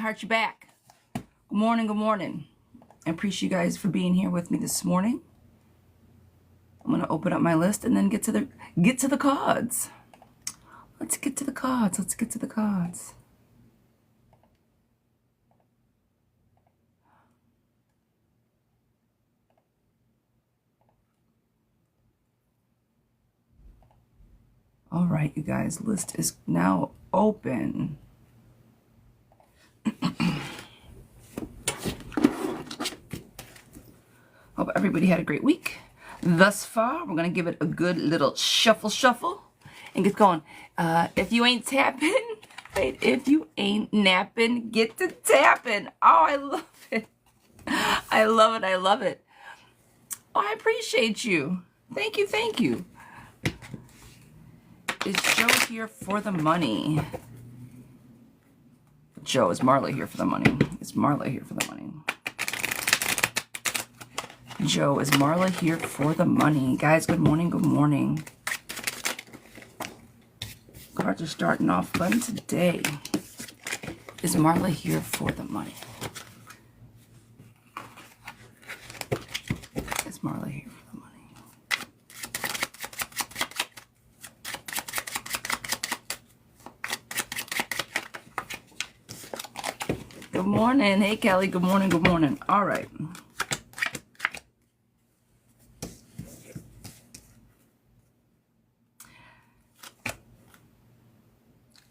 heart you back. Good morning, good morning. I appreciate you guys for being here with me this morning. I'm gonna open up my list and then get to the cards. Let's get to the cards. Let's get to the cards. All right, you guys, list is now open. Hope everybody had a great week thus far. We're gonna give it a good little shuffle and get going. If you ain't tapping, wait, if you ain't napping, get to tapping. Oh, I love it. I love it, I love it. Oh, I appreciate you. Thank you, thank you. Is Joe here for the money? Joe, is Marla here for the money? Is Marla here for the money? Joe, is Marla here for the money? Guys, good morning, good morning. Cards are starting off fun today. Is Marla here for the money? Is Marla here for the money? Good morning. Hey, Kelly. Good morning, good morning. All right.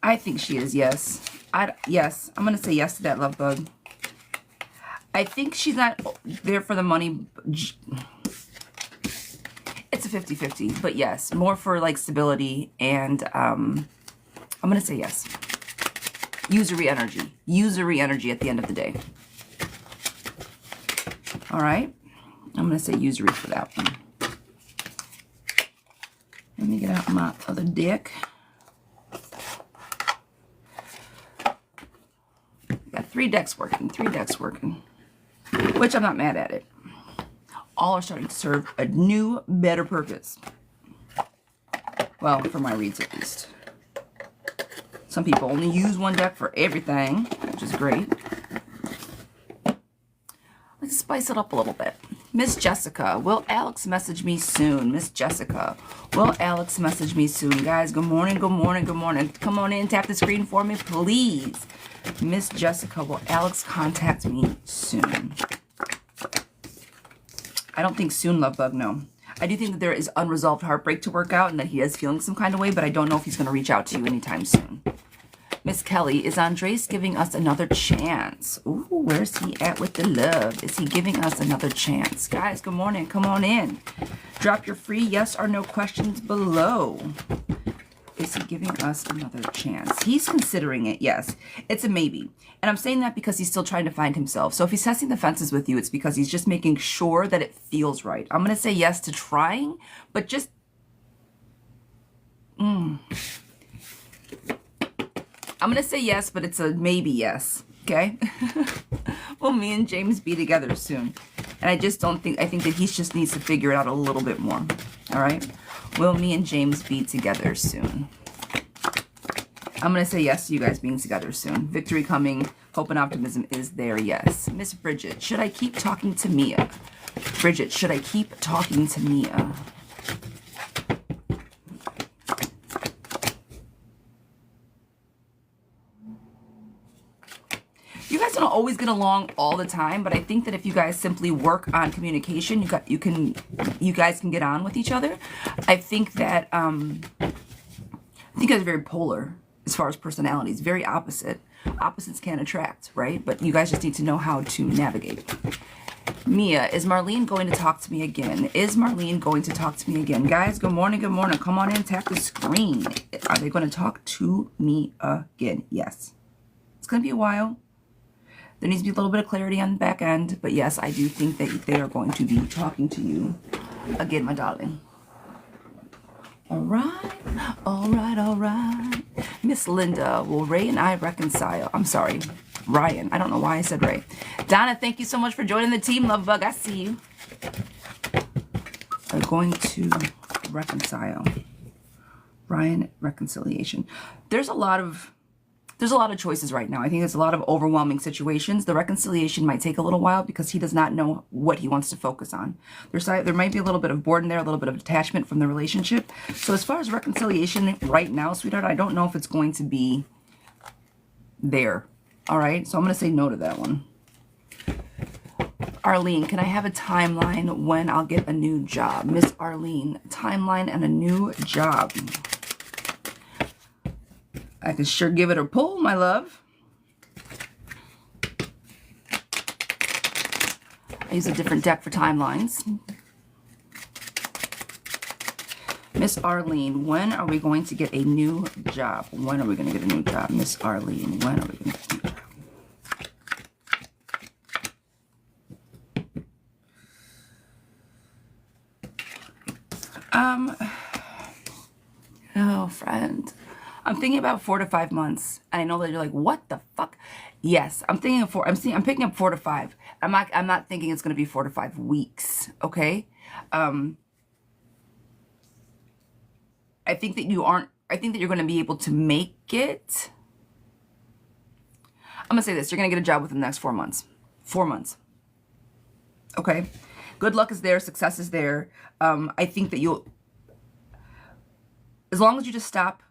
I think she is, yes. Yes, I'm going to say yes to that, love bug. I think she's not there for the money. It's a 50-50, but yes, more for like stability. And I'm going to say yes. Usury energy. Usury energy at the end of the day. All right. I'm going to say usury for that one. Let me get out my other deck. Got 3 decks working, 3 decks working, which I'm not mad at it. All are starting to serve a new, better purpose. Well, for my reads at least. Some people only use one deck for everything, which is great. Let's spice it up a little bit. Miss Jessica, will Alex message me soon? Miss Jessica, will Alex message me soon? Guys, good morning, good morning, good morning. Come on in, tap the screen for me, please. Miss Jessica, will Alex contact me soon? I don't think soon, love bug, no. I do think that there is unresolved heartbreak to work out and that he is feeling some kind of way, but I don't know if he's going to reach out to you anytime soon. Miss Kelly, is Andres giving us another chance? Ooh, where's he at with the love? Is he giving us another chance? Guys, good morning. Come on in. Drop your free yes or no questions below. Is he giving us another chance? He's considering it, yes. It's a maybe. And I'm saying that because he's still trying to find himself. So if he's testing the fences with you, it's because he's just making sure that it feels right. I'm going to say yes to trying, but just... I'm going to say yes, but it's a maybe yes, okay? Will me and James be together soon? And I just don't think, I think that he just needs to figure it out a little bit more, all right? Will me and James be together soon? I'm going to say yes to you guys being together soon. Victory coming, hope and optimism is there, yes. Miss Bridget, should I keep talking to Mia? Bridget, should I keep talking to Mia? You guys don't always get along all the time, but I think that if you guys simply work on communication, you guys can get on with each other. I think that you guys are very polar as far as personalities, very opposite. Opposites can attract, right? But you guys just need to know how to navigate. Mia, is Marlene going to talk to me again? Is Marlene going to talk to me again? Guys, good morning, good morning. Come on in, tap the screen. Are they going to talk to me again? Yes. It's going to be a while. There needs to be a little bit of clarity on the back end. But yes, I do think that they are going to be talking to you again, my darling. All right. All right, all right. Miss Linda, will Ray and I reconcile? I'm sorry, Ryan. I don't know why I said Ray. Donna, thank you so much for joining the team, love bug. I see you. Are going to reconcile. Ryan, reconciliation. There's a lot of There's a lot of choices right now. I think there's a lot of overwhelming situations. The reconciliation might take a little while because he does not know what he wants to focus on. There might be a little bit of boredom there, a little bit of detachment from the relationship. So as far as reconciliation right now, sweetheart, I don't know if it's going to be there. All right, so I'm going to say no to that one. Arlene, can I have a timeline when I'll get a new job? Miss Arlene, timeline and a new job. I can sure give it a pull, my love. I use a different deck for timelines. Miss Arlene, when are we going to get a new job? When are we going to get a new job? Miss Arlene, when are we going to get a new job? Oh, friend. I'm thinking about 4 to 5 months. And I know that you're like, what the fuck? Yes, I'm thinking of I'm picking up 4 to 5. I'm not thinking it's gonna be 4 to 5 weeks. Okay. I think that you're gonna be able to make it. I'm gonna say this, you're gonna get a job within the next 4 months. 4 months. Okay. Good luck is there, success is there. I think that as long as you just stop,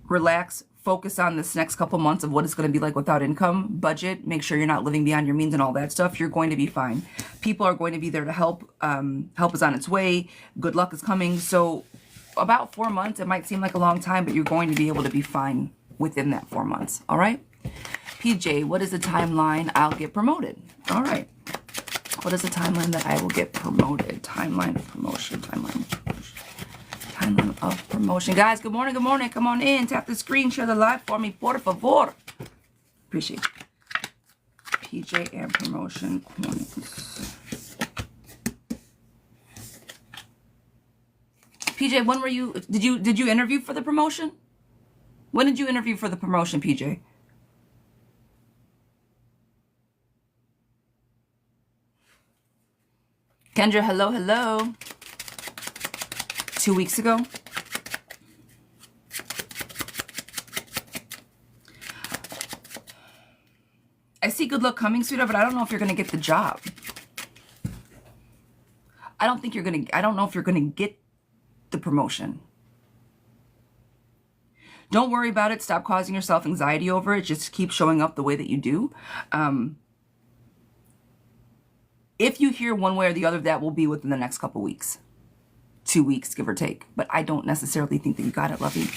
relax, focus on this next couple months of what it's going to be like without income, budget, make sure you're not living beyond your means and all that stuff, you're going to be fine. People are going to be there to help. Help is on its way. Good luck is coming. So about 4 months, it might seem like a long time, but you're going to be able to be fine within that 4 months. All right? PJ, what is the timeline I'll get promoted? All right. What is the timeline that I will get promoted? Timeline of promotion. Timeline of promotion. Timeline of promotion. Guys, good morning. Good morning. Come on in. Tap the screen. Share the live for me. Por favor. Appreciate it. PJ and promotion coins. PJ, when were you? Did you interview for the promotion? When did you interview for the promotion, PJ? Kendra, hello, hello. 2 weeks ago. I see good luck coming, sweetheart, but I don't know if you're going to get the job. I don't know if you're going to get the promotion. Don't worry about it. Stop causing yourself anxiety over it. Just keep showing up the way that you do. If you hear one way or the other, that will be within the next couple weeks. 2 weeks, give or take. But I don't necessarily think that you got it, lovey.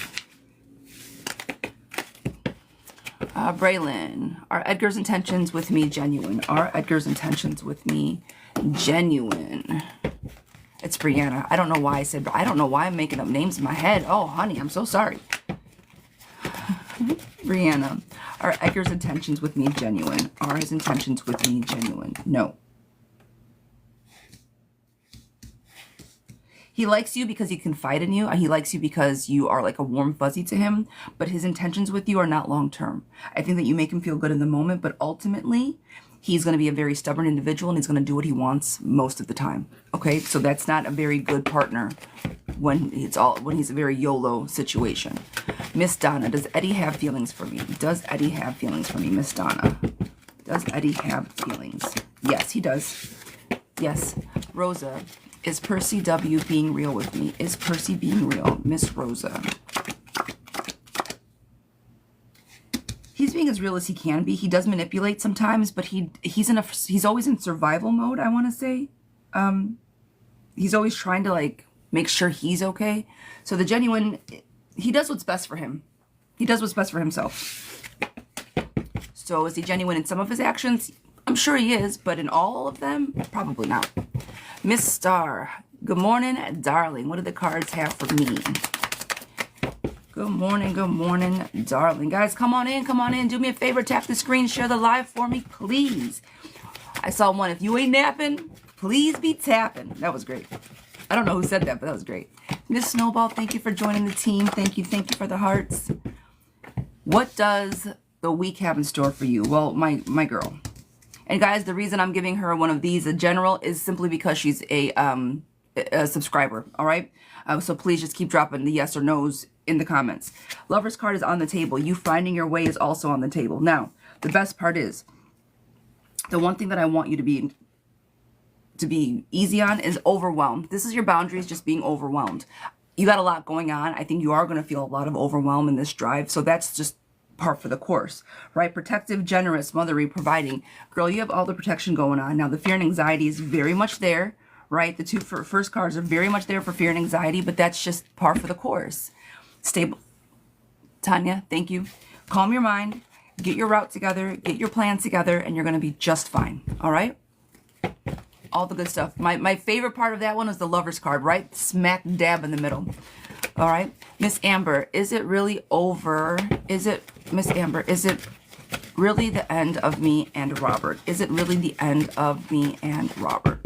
Braylon, are Edgar's intentions with me genuine? Are Edgar's intentions with me genuine? It's Brianna. I don't know why I said, I don't know why I'm making up names in my head. Oh, honey, I'm so sorry. Brianna, are Edgar's intentions with me genuine? Are his intentions with me genuine? No. He likes you because he confide in you. He likes you because you are like a warm fuzzy to him, but his intentions with you are not long-term. I think that you make him feel good in the moment, but ultimately he's going to be a very stubborn individual and he's going to do what he wants most of the time. Okay. So that's not a very good partner when he's a very YOLO situation. Miss Donna, does Eddie have feelings for me? Does Eddie have feelings for me? Miss Donna, does Eddie have feelings? Yes, he does. Yes. Rosa, is Percy W being real with me? Is Percy being real? Miss Rosa. He's being as real as he can be. He does manipulate sometimes, but he's always in survival mode, I want to say. He's always trying to like make sure he's okay. So the genuine, he does what's best for him. He does what's best for himself. So is he genuine in some of his actions? I'm sure he is, but in all of them, probably not. Miss Star, good morning, darling. What do the cards have for me? Good morning, darling. Guys, come on in. Do me a favor, tap the screen, share the live for me, please. I saw one. If you ain't napping, please be tapping. That was great. I don't know who said that, but that was great. Miss Snowball, thank you for joining the team. Thank you for the hearts. What does the week have in store for you? Well, my girl. And guys, the reason I'm giving her one of these, a general, is simply because she's a subscriber, all right? So please just keep dropping the yes or no's in the comments. Lover's card is on the table. You finding your way is also on the table. Now, the best part is, the one thing that I want you to be easy on is overwhelmed. This is your boundaries, just being overwhelmed. You got a lot going on. I think you are going to feel a lot of overwhelm in this drive. So that's just part for the course, right? Protective, generous, motherly, providing. Girl, you have all the protection going on. Now, the fear and anxiety is very much there, right? The two first cards are very much there for fear and anxiety, but that's just par for the course. Stable. Tanya, thank you. Calm your mind. Get your route together. Get your plan together, and you're going to be just fine, all right? All the good stuff. My favorite part of that one was the Lover's card, right? Smack dab in the middle. All right. Miss Amber, is it really over? Miss Amber, is it really the end of me and Robert? Is it really the end of me and Robert?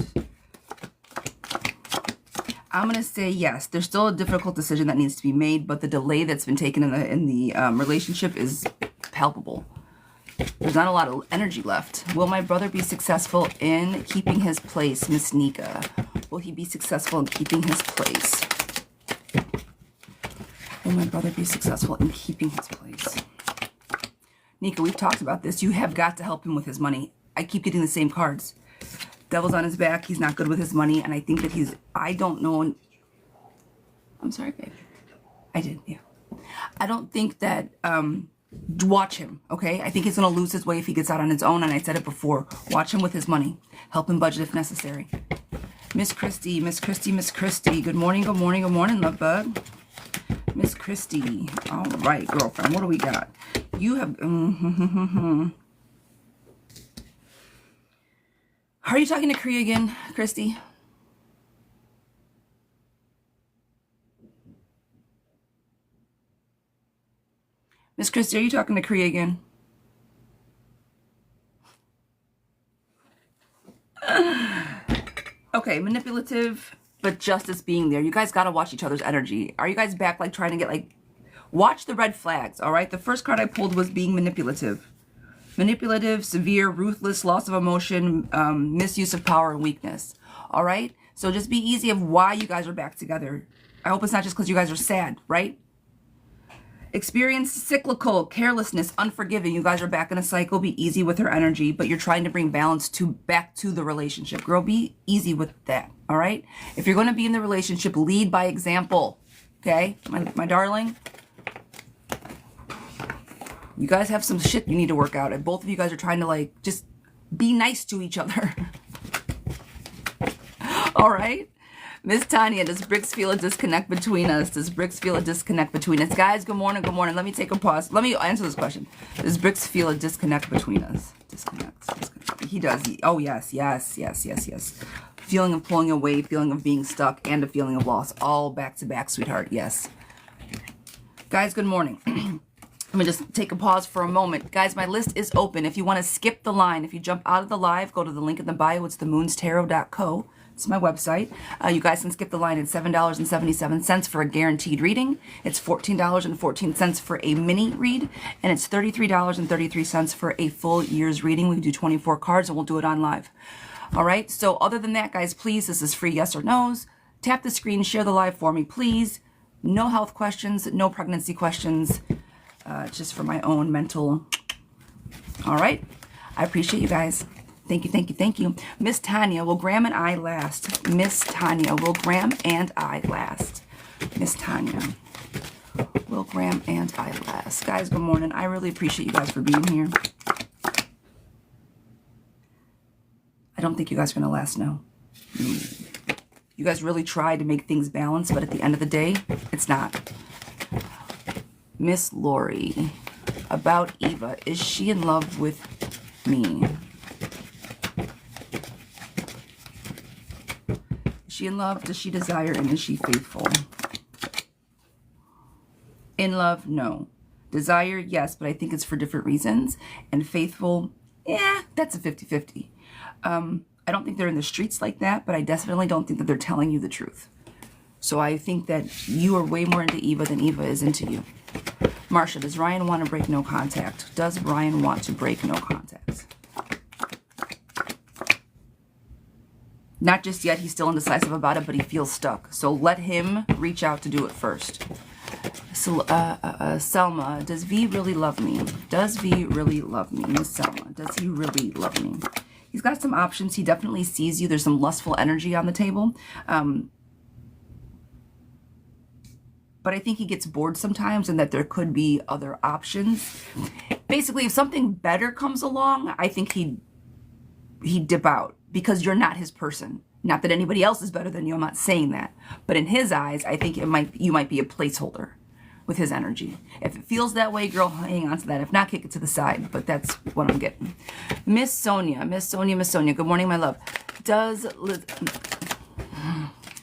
I'm going to say yes. There's still a difficult decision that needs to be made, but the delay that's been taken in the relationship is palpable. There's not a lot of energy left. Will my brother be successful in keeping his place, Miss Nika? Will he be successful in keeping his place? Will my brother be successful in keeping his place? Nika, we've talked about this. You have got to help him with his money. I keep getting the same cards. Devil's on his back. He's not good with his money. And I think that I don't know. I'm sorry, babe. I did, yeah. I don't think that, watch him, okay? I think he's going to lose his way if he gets out on his own, and I said it before. Watch him with his money. Help him budget if necessary. Miss Christy, Miss Christy, Miss Christy. Good morning, good morning, good morning, love bug. Miss Christy. All right, girlfriend, what do we got? You have... Are you talking to Kree again, Christy? Miss Christy, are you talking to Kree again? Okay, manipulative, but justice being there. You guys got to watch each other's energy. Are you guys back, like, trying to get, like... Watch the red flags, all right? The first card I pulled was being manipulative. Manipulative, severe, ruthless, loss of emotion, misuse of power, and weakness, all right? So just be easy of why you guys are back together. I hope it's not just because you guys are sad, right? Experience cyclical, carelessness, unforgiving. You guys are back in a cycle. Be easy with her energy, but you're trying to bring balance back to the relationship. Girl, be easy with that, all right? If you're going to be in the relationship, lead by example, okay? My darling, you guys have some shit you need to work out, and both of you guys are trying to, like, just be nice to each other. All right? Miss Tanya, does Bricks feel a disconnect between us? Does Bricks feel a disconnect between us? Guys, good morning, good morning. Let me take a pause. Let me answer this question. Does Bricks feel a disconnect between us? Disconnect. He does. Oh, yes. Feeling of pulling away, feeling of being stuck, and a feeling of loss. All back to back, sweetheart. Yes. Guys, good morning. Let me just take a pause for a moment. Guys, my list is open. If you want to skip the line, if you jump out of the live, go to the link in the bio. It's themoonstarot.co. It's my website. You guys can skip the line at $7.77 for a guaranteed reading. It's $14.14 for a mini read. And it's $33.33 for a full year's reading. We do 24 cards and we'll do it on live. All right. So other than that, guys, please, this is free yes or no's. Tap the screen, share the live for me, please. No health questions, no pregnancy questions. Just for my own mental. All right. I appreciate you guys. Thank you, thank you, thank you. Miss Tanya, will Graham and I last? Miss Tanya, will Graham and I last? Miss Tanya, will Graham and I last? Guys, good morning. I really appreciate you guys for being here. I don't think you guys are going to last now. You guys really tried to make things balanced, but at the end of the day, it's not. Miss Lori, about Eva, is she in love with me? Is she in love? Does she desire? And is she faithful? In love, no. Desire, yes, but I think it's for different reasons. And faithful, yeah, that's a 50-50. I don't think they're in the streets like that, but I definitely don't think that they're telling you the truth. So I think that you are way more into Eva than Eva is into you. Marsha, does Ryan want to break no contact? Does Ryan want to break no contact? Not just yet. He's still indecisive about it, but he feels stuck. So let him reach out to do it first. So, Selma, does V really love me? Does V really love me? Miss Selma, does he really love me? He's got some options. He definitely sees you. There's some lustful energy on the table. But I think he gets bored sometimes and that there could be other options. Basically, if something better comes along, I think he'd dip out because you're not his person. Not that anybody else is better than you. I'm not saying that. But in his eyes, I think you might be a placeholder with his energy. If it feels that way, girl, hang on to that. If not, kick it to the side. But that's what I'm getting. Miss Sonia. Good morning, my love. Does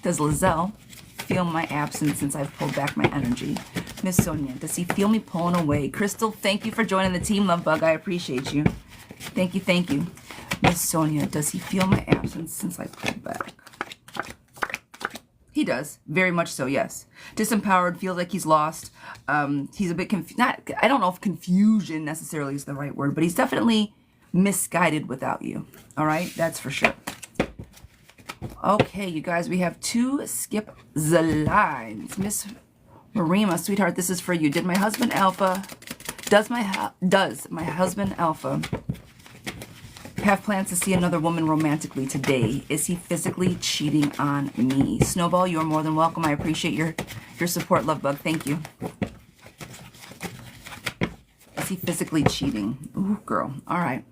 Lizelle feel my absence since I've pulled back my energy? Miss Sonia, does he feel me pulling away? Crystal, thank you for joining the team, love bug. I appreciate you. Thank you. Miss Sonia, does he feel my absence since I pulled back? He does, very much so, yes. Disempowered, feels like he's lost. He's a bit confused. I don't know if confusion necessarily is the right word, but he's definitely misguided without you. All right, that's for sure. Okay, you guys, we have to skip the lines. Miss Marima, sweetheart, this is for you. Does my husband Alpha have plans to see another woman romantically today? Is he physically cheating on me? Snowball, you are more than welcome. I appreciate your support, love bug. Thank you. Is he physically cheating? Ooh, girl. All right.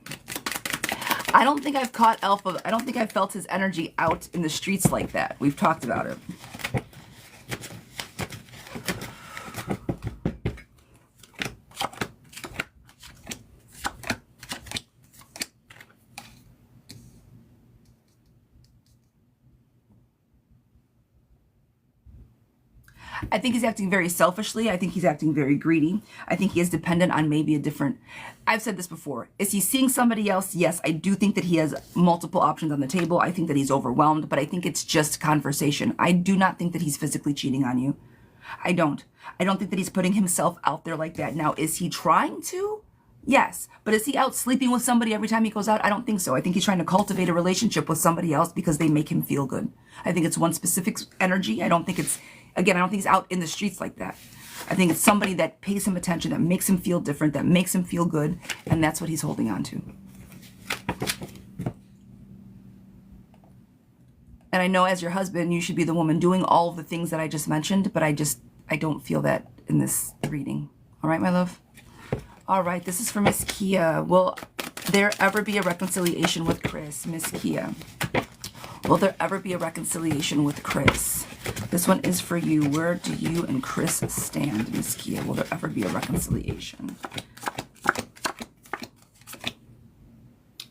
I don't think I've caught Alpha. I don't think I've felt his energy out in the streets like that. We've talked about it. I think he's acting very selfishly. I think he's acting very greedy. I think he is dependent on maybe a different... I've said this before. Is he seeing somebody else? Yes, I do think that he has multiple options on the table. I think that he's overwhelmed, but I think it's just conversation. I do not think that he's physically cheating on you. I don't. I don't think that he's putting himself out there like that. Now, is he trying to? Yes. But is he out sleeping with somebody every time he goes out? I don't think so. I think he's trying to cultivate a relationship with somebody else because they make him feel good. I think it's one specific energy. I don't think it's... Again, I don't think he's out in the streets like that. I think it's somebody that pays him attention, that makes him feel different, that makes him feel good, and that's what he's holding on to. And I know as your husband, you should be the woman doing all of the things that I just mentioned, but I don't feel that in this reading. All right, my love? All right, this is for Miss Kia. Will there ever be a reconciliation with Chris? Miss Kia. Will there ever be a reconciliation with Chris? This one is for you. Where do you and Chris stand, Miss Kia? Will there ever be a reconciliation?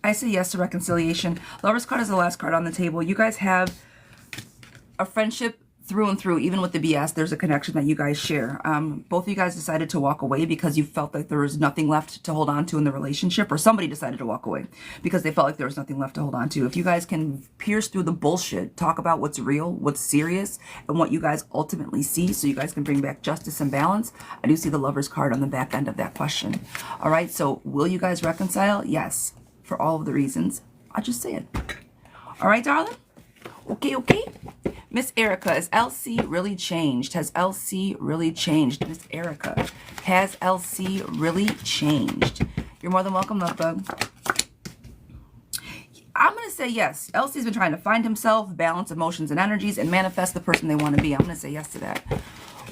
I say yes to reconciliation. Lover's card is the last card on the table. You guys have a friendship through and through. Even with the BS, there's a connection that you guys share. Both of you guys decided to walk away because you felt like there was nothing left to hold on to in the relationship, or somebody decided to walk away because they felt like there was nothing left to hold on to. If you guys can pierce through the bullshit, talk about what's real, what's serious, and what you guys ultimately see, so you guys can bring back justice and balance, I do see the Lover's card on the back end of that question. All right, so will you guys reconcile? Yes, for all of the reasons. I'll just say it. All right, darling? Okay. Miss Erica, has LC really changed? Has LC really changed? Miss Erica, has LC really changed? You're more than welcome, love bug. I'm going to say yes. LC's been trying to find himself, balance emotions and energies, and manifest the person they want to be. I'm going to say yes to that.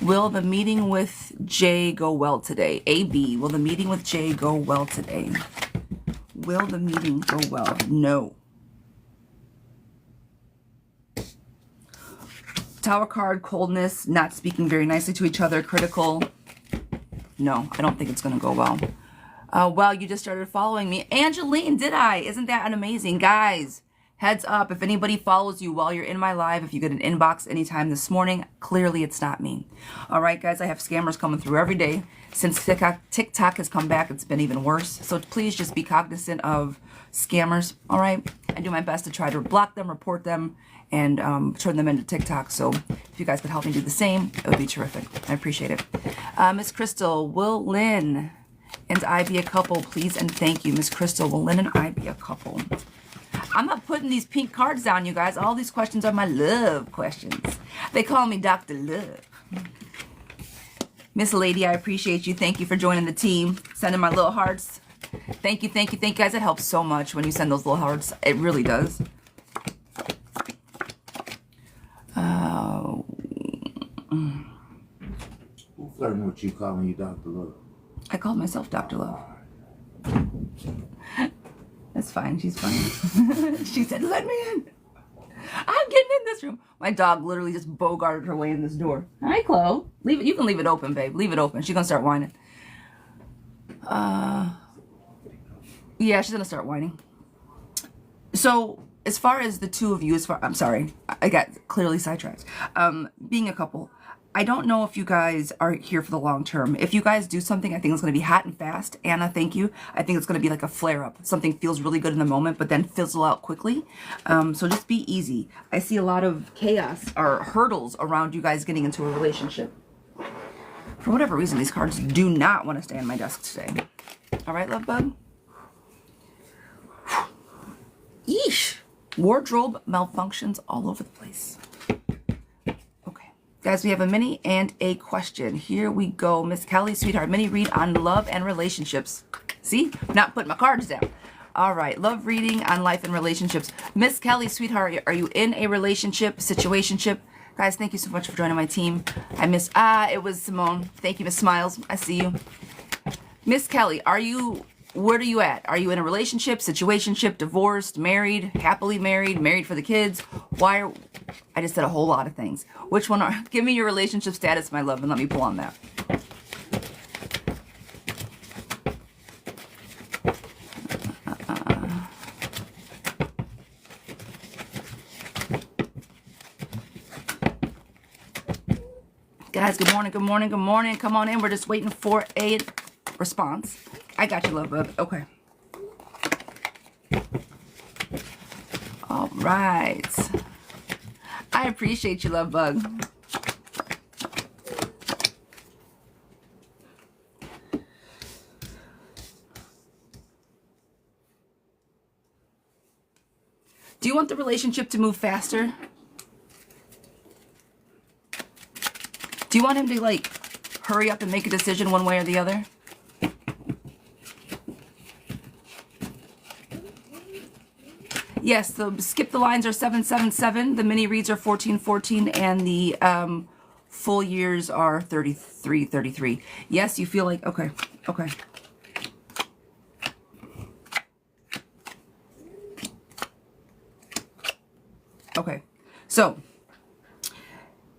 Will the meeting with Jay go well today? AB, will the meeting with Jay go well today? Will the meeting go well? No. Tower card, coldness, not speaking very nicely to each other, critical. No, I don't think it's going to go well. Wow, you just started following me. Angeline, did I? Isn't that an amazing? Guys, heads up. If anybody follows you while you're in my live, if you get an inbox anytime this morning, clearly it's not me. All right, guys, I have scammers coming through every day. Since TikTok has come back, it's been even worse. So please just be cognizant of scammers, all right? I do my best to try to block them, report them, and turn them into TikTok. So if you guys could help me do the same, it would be terrific. I appreciate it. Miss Crystal, will Lynn and I be a couple, please and thank you. Miss Crystal, will Lynn and I be a couple? I'm not putting these pink cards down, you guys. All these questions are my love questions. They call me Dr. Love. Miss Lady, I appreciate you. Thank you for joining the team. Sending my little hearts. Thank you, thank you, thank you, guys. It helps so much when you send those little hearts. It really does. Who flirting with you calling you Dr. Love? I called myself Dr. Love. That's fine. She's fine. She said, let me in. I'm getting in this room. My dog literally just bogarted her way in this door. Hi, Chloe. Leave it. You can leave it open, babe. Leave it open. She's going to start whining. Yeah, she's going to start whining. So, as far as the two of you, I'm sorry. I got clearly sidetracked. Being a couple, I don't know if you guys are here for the long term. If you guys do something, I think it's going to be hot and fast. Anna, thank you. I think it's going to be like a flare-up. Something feels really good in the moment, but then fizzle out quickly. So just be easy. I see a lot of chaos or hurdles around you guys getting into a relationship. For whatever reason, these cards do not want to stay on my desk today. All right, love bug? Yeesh. Wardrobe malfunctions all over the place. Guys, we have a mini and a question. Here we go. Miss Kelly, sweetheart, mini read on love and relationships. See? Not putting my cards down. All right. Love reading on life and relationships. Miss Kelly, sweetheart, are you in a relationship, situationship? Guys, thank you so much for joining my team. I miss, it was Simone. Thank you, Miss Smiles. I see you. Miss Kelly, where are you at? Are you in a relationship, situationship, divorced, married, happily married, married for the kids? I just said a whole lot of things. Which one are, give me your relationship status, my love, and let me pull on that. Guys, good morning, good morning, good morning. Come on in. We're just waiting for a response. I got you, love bug. Okay. All right. I appreciate you, love bug. Do you want the relationship to move faster? Do you want him to, like, hurry up and make a decision one way or the other? Yes, so skip the lines are 777, the mini reads are 1414, and the full years are 3333. Yes, you feel like, okay. Okay, so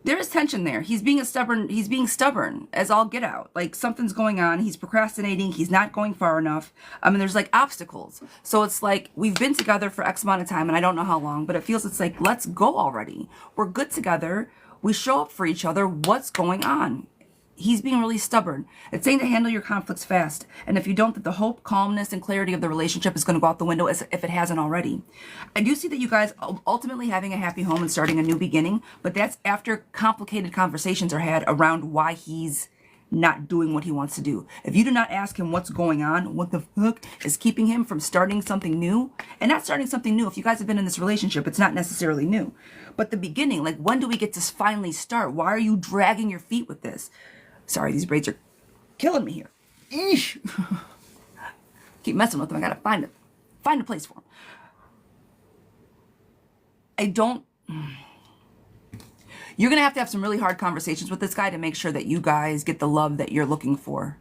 there is tension there. He's being stubborn as all get out. Like something's going on. He's procrastinating. He's not going far enough. And there's like obstacles. So it's like we've been together for X amount of time and I don't know how long, but it feels it's like, let's go already. We're good together. We show up for each other. What's going on? He's being really stubborn. It's saying to handle your conflicts fast. And if you don't, that the hope, calmness, and clarity of the relationship is going to go out the window as if it hasn't already. I do see that you guys ultimately having a happy home and starting a new beginning, but that's after complicated conversations are had around why he's not doing what he wants to do. If you do not ask him what's going on, what the fuck is keeping him from starting something new, and not starting something new. If you guys have been in this relationship, it's not necessarily new. But the beginning, like when do we get to finally start? Why are you dragging your feet with this? Sorry, these braids are killing me here. Eesh. Keep messing with them. I gotta find a place for them. You're gonna have to have some really hard conversations with this guy to make sure that you guys get the love that you're looking for.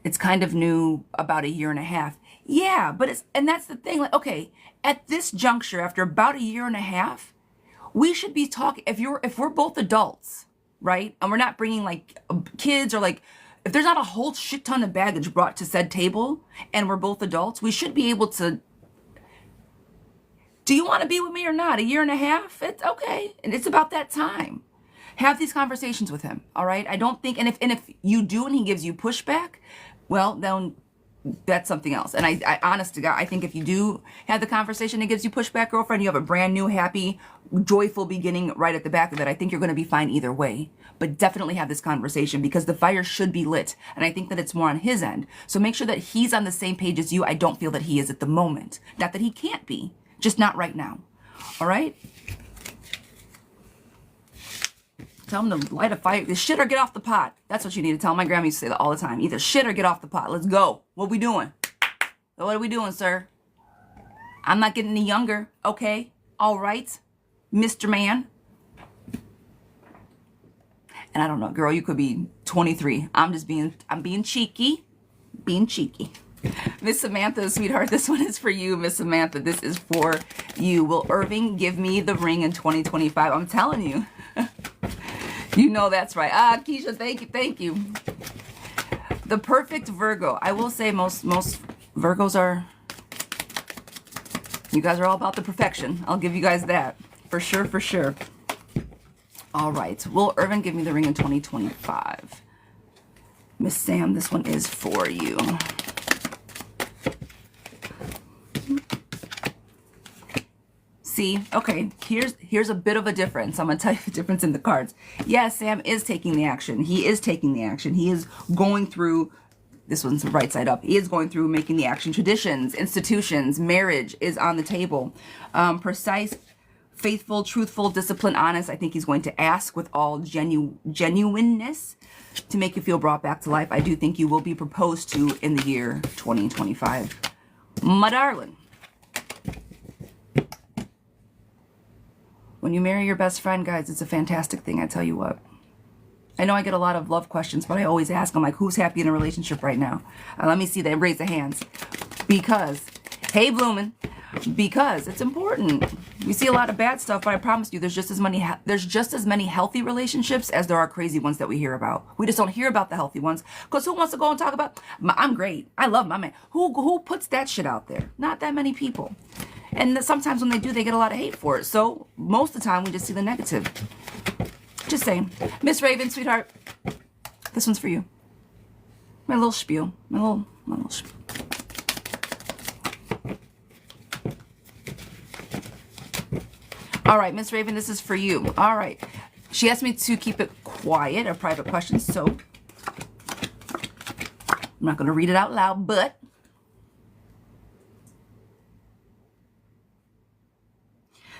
It's kind of new, about a year and a half. Yeah, but and that's the thing. Like, okay, at this juncture, after about a year and a half, we should be talking. If we're both adults, right? And we're not bringing like kids or like, if there's not a whole shit ton of baggage brought to said table and we're both adults, we should be able to, do you want to be with me or not? A year and a half? It's okay. And it's about that time. Have these conversations with him. All right. I don't think, and if you do and he gives you pushback, well, then that's something else. And I honest to God, I think if you do have the conversation and gives you pushback, girlfriend, you have a brand new, happy, joyful beginning right at the back of it. I think you're going to be fine either way. But definitely have this conversation because the fire should be lit. And I think that it's more on his end. So make sure that he's on the same page as you. I don't feel that he is at the moment. Not that he can't be, just not right now. All right? Tell them to light a fire. The shit or get off the pot. That's what you need to tell. My grandma used to say that all the time. Either shit or get off the pot. Let's go. What we doing? What are we doing, sir? I'm not getting any younger. Okay. All right. Mr. Man. And I don't know, girl, you could be 23. I'm being cheeky. Being cheeky. Miss Samantha, sweetheart, this one is for you. Miss Samantha, this is for you. Will Irving give me the ring in 2025? I'm telling you. You know that's right. Ah, Keisha, thank you. The perfect Virgo. I will say most Virgos are, you guys are all about the perfection. I'll give you guys that. For sure. All right. Will Irvin give me the ring in 2025? Miss Sam, this one is for you. See, okay, here's a bit of a difference. I'm going to tell you the difference in the cards. Yes, Sam is taking the action. He is taking the action. He is going through, this one's right side up. He is going through making the action. Traditions, institutions, marriage is on the table. Precise, faithful, truthful, disciplined, honest. I think he's going to ask with all genuineness to make you feel brought back to life. I do think you will be proposed to in the year 2025. My darling. When you marry your best friend, guys, it's a fantastic thing, I tell you what. I know I get a lot of love questions, but I always ask them, like, who's happy in a relationship right now? Let me see them. Raise the hands. Because, hey, Bloomin', because it's important. We see a lot of bad stuff, but I promise you, there's just as many healthy relationships as there are crazy ones that we hear about. We just don't hear about the healthy ones, because who wants to go and talk about, I'm great, I love my man. Who puts that shit out there? Not that many people. And sometimes when they do, they get a lot of hate for it. So most of the time, we just see the negative. Just saying. Miss Raven, sweetheart, this one's for you. My little spiel. My little spiel. All right, Miss Raven, this is for you. All right. She asked me to keep it quiet, a private question, so I'm not going to read it out loud, but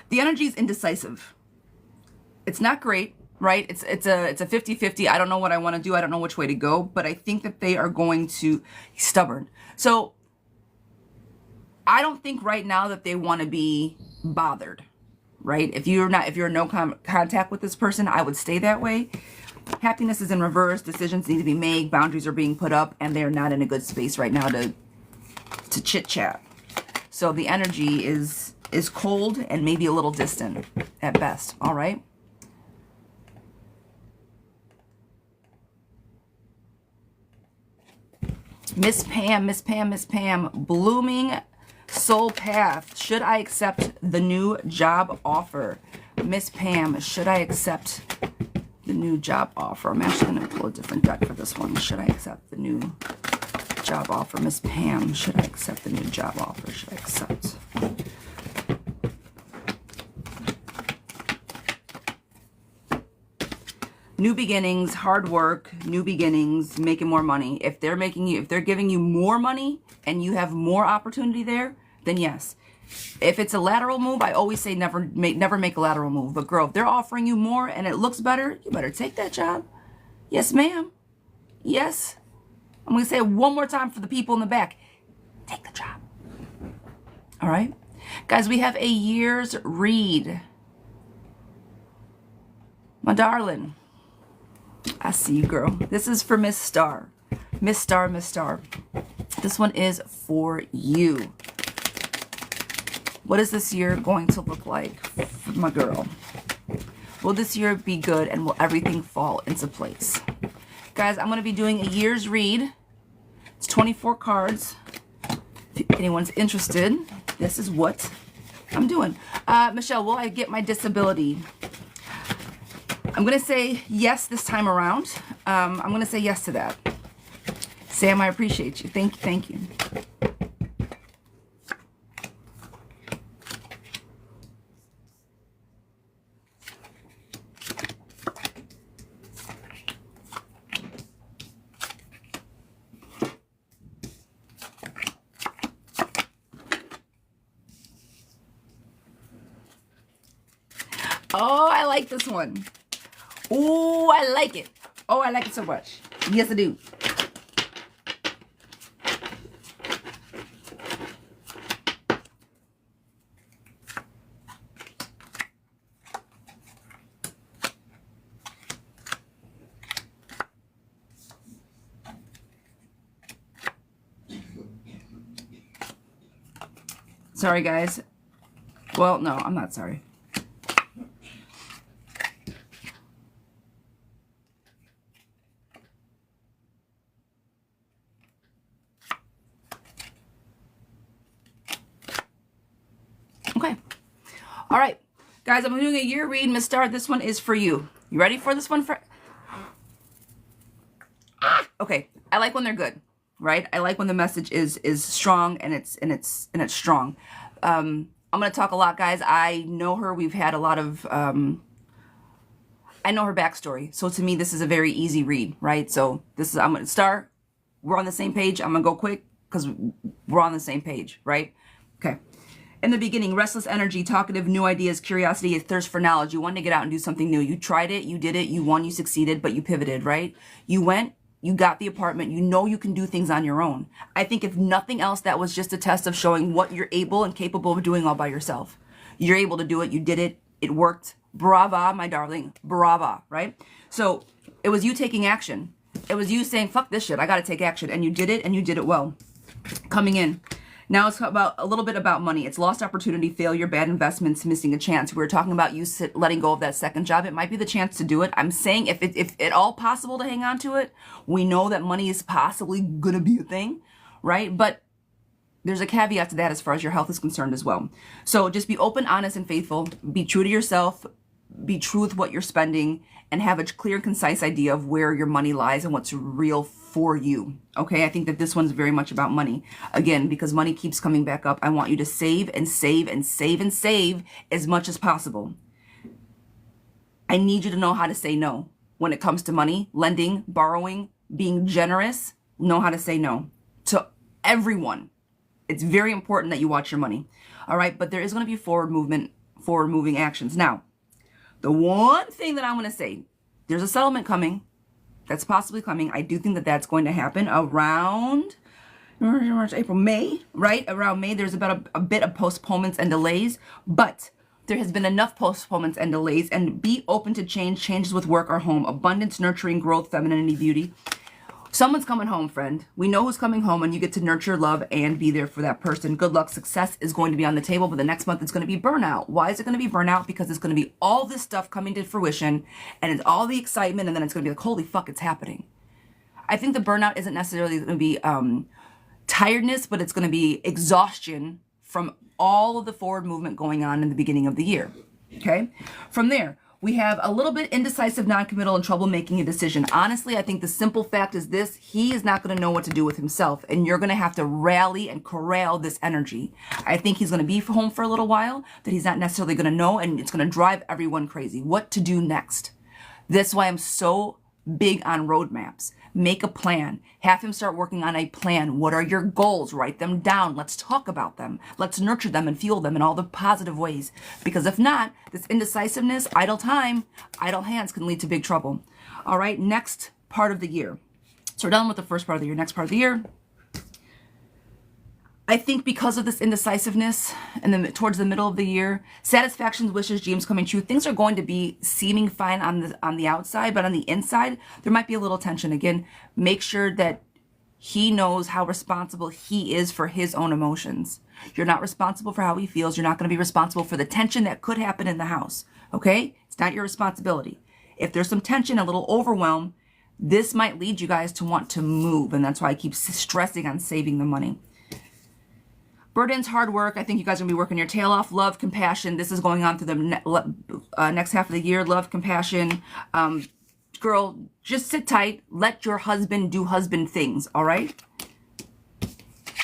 the energy is indecisive. It's not great, right? It's a 50-50. I don't know what I want to do. I don't know which way to go, but I think that they are going to be stubborn. So I don't think right now that they want to be bothered, right? If you're in no contact with this person, I would stay that way. Happiness is in reverse. Decisions need to be made. Boundaries are being put up, and they're not in a good space right now to chit chat. So the energy is cold and maybe a little distant at best. All right. Miss Pam, blooming soul path. Should I accept the new job offer? Miss Pam, should I accept the new job offer? I'm actually going to pull a different deck for this one. Should I accept the new job offer? Miss Pam, should I accept the new job offer? Should I accept? New beginnings, hard work, new beginnings, making more money. If they're giving you more money and you have more opportunity there, then yes. If it's a lateral move, I always say never make a lateral move. But girl, if they're offering you more and it looks better, you better take that job. Yes, ma'am. Yes. I'm going to say it one more time for the people in the back. Take the job. All right. Guys, we have a year's read. My darling. I see you, girl. This is for Miss Star. Miss Star. This one is for you. What is this year going to look like for my girl? Will this year be good, and will everything fall into place? Guys, I'm going to be doing a year's read. It's 24 cards. If anyone's interested, this is what I'm doing. Michelle, will I get my disability? I'm going to say yes this time around. I'm going to say yes to that. Sam, I appreciate you. Thank you. Oh, I like this one. Oh, I like it. Oh, I like it so much. Yes, I do. Sorry, guys. Well, no, I'm not sorry. Okay. All right. Guys, I'm doing a year read. Miss Star, this one is for you. You ready for this one? Okay. I like when they're good, right? I like when the message is strong and it's strong. I'm going to talk a lot, guys. I know her. We've had a lot of I know her backstory. So to me, this is a very easy read, right? So this is, I'm going to start. We're on the same page. I'm going to go quick because we're on the same page, right? Okay. In the beginning, restless energy, talkative, new ideas, curiosity, a thirst for knowledge. You wanted to get out and do something new. You tried it, you did it, you won, you succeeded, but you pivoted, right? You went, you got the apartment, you know you can do things on your own. I think if nothing else, that was just a test of showing what you're able and capable of doing all by yourself. You're able to do it, you did it, it worked. Brava, my darling, brava, right? So it was you taking action. It was you saying, fuck this shit, I gotta take action. And you did it, and you did it well. Coming in. Now it's about a little bit about money. It's lost opportunity, failure, bad investments, missing a chance. We were talking about you letting go of that second job. It might be the chance to do it. I'm saying if at all possible to hang on to it, we know that money is possibly going to be a thing, right? But there's a caveat to that as far as your health is concerned as well. So just be open, honest, and faithful. Be true to yourself. Be true with what you're spending, and have a clear and concise idea of where your money lies and what's real for you. Okay, I think that this one's very much about money. Again, because money keeps coming back up, I want you to save and save and save and save as much as possible. I need you to know how to say no when it comes to money, lending, borrowing, being generous. Know how to say no to everyone. It's very important that you watch your money. All right, but there is going to be forward moving actions. Now, the one thing that I'm going to say, there's a settlement coming. That's possibly coming. I do think that that's going to happen around March, April, May, right? Around May, there's about a bit of postponements and delays, but there has been enough postponements and delays, and be open to change, changes with work or home, abundance, nurturing, growth, femininity, beauty. Someone's coming home, friend. We know who's coming home, and you get to nurture, love, and be there for that person. Good luck. Success is going to be on the table, but the next month it's going to be burnout. Why is it going to be burnout? Because it's going to be all this stuff coming to fruition, and it's all the excitement, and then it's going to be like, holy fuck, it's happening. I think the burnout isn't necessarily going to be tiredness, but it's going to be exhaustion from all of the forward movement going on in the beginning of the year. Okay? From there, we have a little bit indecisive, non-committal, and trouble making a decision. Honestly, I think the simple fact is this: he is not going to know what to do with himself, and you're going to have to rally and corral this energy. I think he's going to be home for a little while, that he's not necessarily going to know, and it's going to drive everyone crazy. What to do next? That's why I'm so big on roadmaps. Make a plan. Have him start working on a plan. What are your goals? Write them down. Let's talk about them. Let's nurture them and fuel them in all the positive ways. Because if not, this indecisiveness, idle time, idle hands can lead to big trouble. All right, next part of the year. So we're done with the first part of the year. Next part of the year. I think because of this indecisiveness and then towards the middle of the year, satisfactions, wishes, dreams coming true, things are going to be seeming fine on the outside, but on the inside, there might be a little tension. Again, make sure that he knows how responsible he is for his own emotions. You're not responsible for how he feels. You're not going to be responsible for the tension that could happen in the house. Okay? It's not your responsibility. If there's some tension, a little overwhelm, this might lead you guys to want to move. And that's why I keep stressing on saving the money. Burdens, hard work. I think you guys are going to be working your tail off. Love, compassion. This is going on through the next half of the year. Love, compassion. Girl, just sit tight. Let your husband do husband things, all right?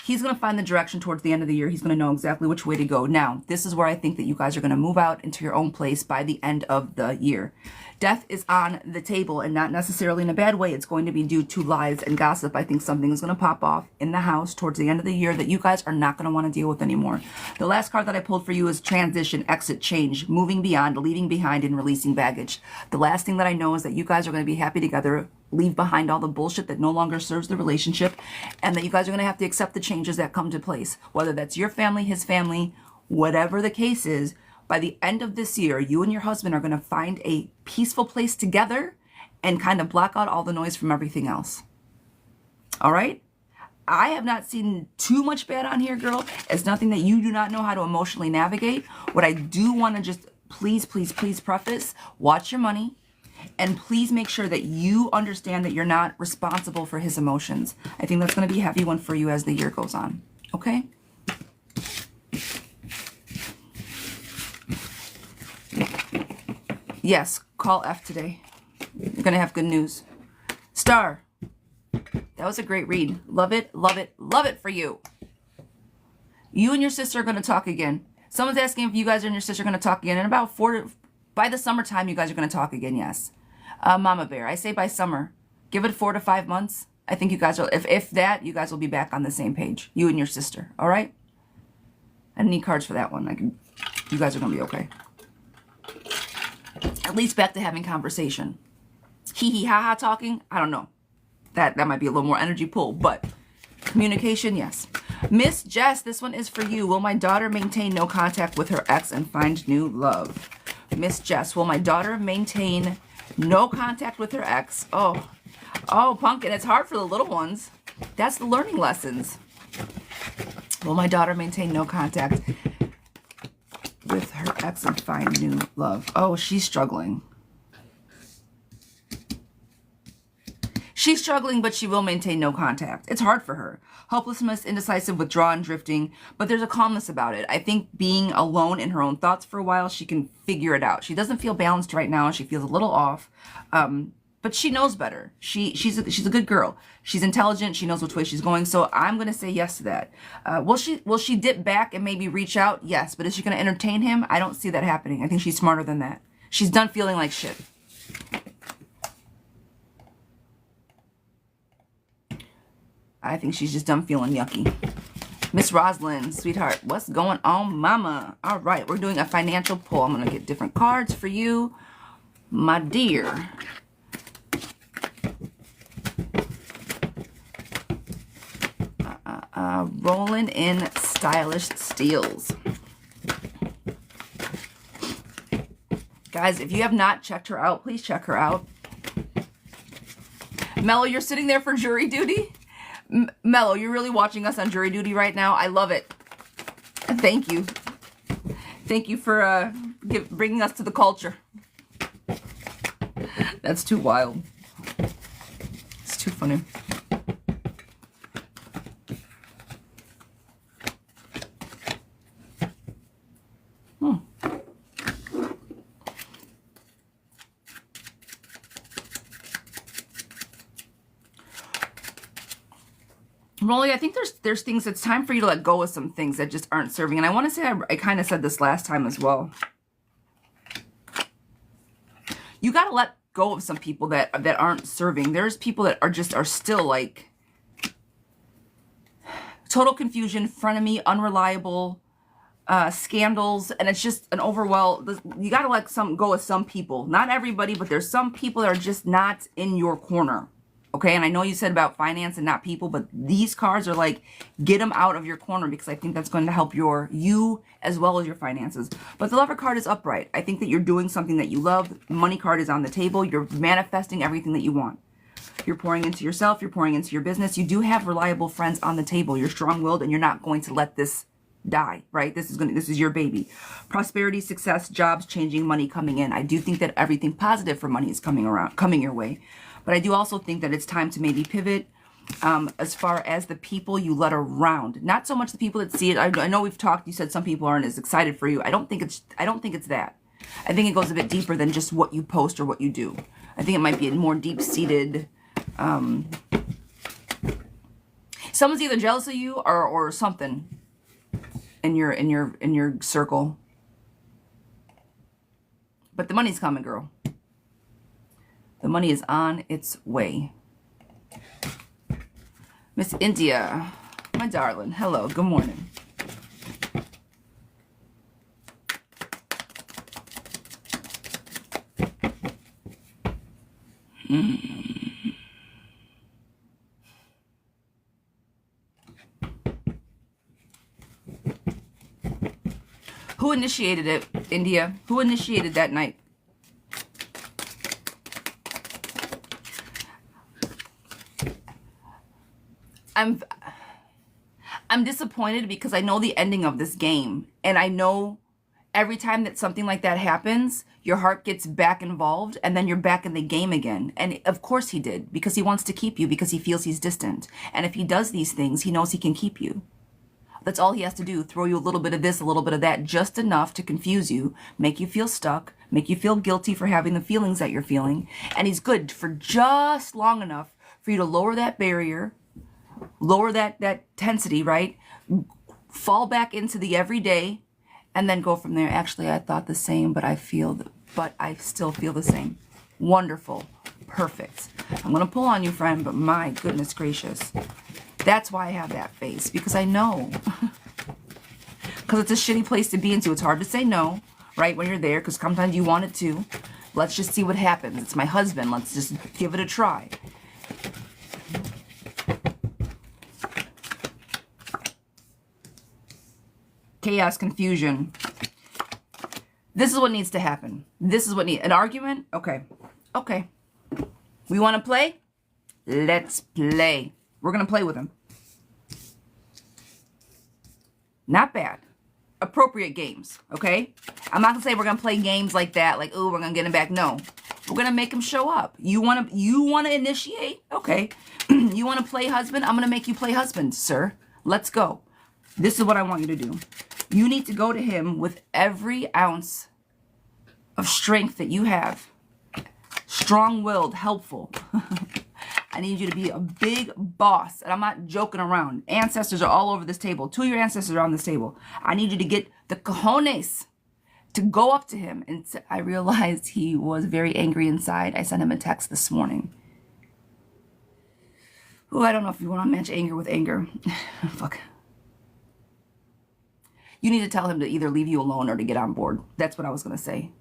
He's going to find the direction towards the end of the year. He's going to know exactly which way to go. Now, this is where I think that you guys are going to move out into your own place by the end of the year. Death is on the table, and not necessarily in a bad way. It's going to be due to lies and gossip. I think something is going to pop off in the house towards the end of the year that you guys are not going to want to deal with anymore. The last card that I pulled for you is transition, exit, change, moving beyond, leaving behind, and releasing baggage. The last thing that I know is that you guys are going to be happy together, leave behind all the bullshit that no longer serves the relationship, and that you guys are going to have to accept the changes that come to place. Whether that's your family, his family, whatever the case is, by the end of this year, you and your husband are going to find a peaceful place together and kind of block out all the noise from everything else. All right? I have not seen too much bad on here, girl. It's nothing that you do not know how to emotionally navigate. What I do want to just please preface, watch your money, and please make sure that you understand that you're not responsible for his emotions. I think that's going to be a heavy one for you as the year goes on. Okay? Yes, call F today. You're going to have good news. Star, that was a great read. Love it, love it, love it for you. You and your sister are going to talk again. Someone's asking if you guys and your sister are going to talk again. In about by the summertime, you guys are going to talk again, yes. Mama Bear, I say by summer. Give it 4 to 5 months. I think you guys will, if that, you guys will be back on the same page. You and your sister, all right? I don't need cards for that one. You guys are going to be okay. At least back to having conversation. Hee hee ha ha talking, I don't know. That might be a little more energy pull, but communication, yes. Miss Jess, this one is for you. Will my daughter maintain no contact with her ex and find new love? Miss Jess, will my daughter maintain no contact with her ex? Oh, Pumpkin, it's hard for the little ones. That's the learning lessons. Will my daughter maintain no contact with her ex and find new love? Oh, she's struggling. She's struggling, but she will maintain no contact. It's hard for her. Hopelessness, indecisive, withdrawn, drifting, but there's a calmness about it. I think being alone in her own thoughts for a while, she can figure it out. She doesn't feel balanced right now. She feels a little off, but she knows better. She's a good girl. She's intelligent. She knows which way she's going. So I'm going to say yes to that. Will she dip back and maybe reach out? Yes, but is she going to entertain him? I don't see that happening. I think she's smarter than that. She's done feeling like shit. I think she's just done feeling yucky. Miss Roslyn, sweetheart, what's going on, mama? All right, we're doing a financial pull. I'm going to get different cards for you, my dear. Rolling in stylish steals. Guys, if you have not checked her out, please check her out. Mello, you're sitting there for jury duty? Mello, you're really watching us on jury duty right now. I love it. Thank you. Thank you for bringing us to the culture. That's too wild. It's too funny. Rolly, I think there's things, it's time for you to let go of some things that just aren't serving. And I want to say, I kind of said this last time as well. You got to let go of some people that aren't serving. There's people that are still like total confusion, frenemy, unreliable, scandals, and it's just an you got to let go of some people. Not everybody, but there's some people that are just not in your corner. Okay, and I know you said about finance and not people, but these cards are like, get them out of your corner, because I think that's going to help you as well as your finances. But the Lover card is upright. I think that you're doing something that you love. The Money card is on the table. You're manifesting everything that you want. You're pouring into yourself. You're pouring into your business. You do have reliable friends on the table. You're strong-willed, and you're not going to let this die, right? This is your baby. Prosperity, success, jobs changing, money coming in. I do think that everything positive for money is coming your way. But I do also think that it's time to maybe pivot as far as the people you let around. Not so much the people that see it. I know we've talked. You said some people aren't as excited for you. I don't think it's that. I think it goes a bit deeper than just what you post or what you do. I think it might be a more deep-seated. Someone's either jealous of you or something in your circle. But the money's coming, girl. The money is on its way. Miss India, my darling. Hello, good morning. Who initiated it, India? Who initiated that night? I'm disappointed because I know the ending of this game, and I know every time that something like that happens, your heart gets back involved, and then you're back in the game again. And of course he did, because he wants to keep you, because he feels he's distant. And if he does these things, he knows he can keep you. That's all he has to do, throw you a little bit of this, a little bit of that, just enough to confuse you, make you feel stuck, make you feel guilty for having the feelings that you're feeling. And he's good for just long enough for you to lower that barrier, lower that tensity, right? Fall back into the everyday, and then go from there. Actually, I thought the same, but I still feel the same. Wonderful. Perfect. I'm going to pull on you, friend, but my goodness gracious. That's why I have that face, because I know. Because it's a shitty place to be into. It's hard to say no, right, when you're there, because sometimes you want it to. Let's just see what happens. It's my husband. Let's just give it a try. Chaos, confusion. This is what needs to happen. This is what needs. An argument? Okay. Okay. We want to play? Let's play. We're going to play with him. Not bad. Appropriate games, okay? I'm not going to say we're going to play games like that, like, oh, we're going to get him back. No. We're going to make him show up. You want to initiate? Okay. You want to play husband? I'm going to make you play husband, sir. Let's go. This is what I want you to do. You need to go to him with every ounce of strength that you have. Strong-willed, helpful. I need you to be a big boss. And I'm not joking around. Ancestors are all over this table. 2 of your ancestors are on this table. I need you to get the cojones to go up to him. And I realized he was very angry inside. I sent him a text this morning. Oh, I don't know if you want to match anger with anger. Fuck. You need to tell him to either leave you alone or to get on board. That's what I was going to say.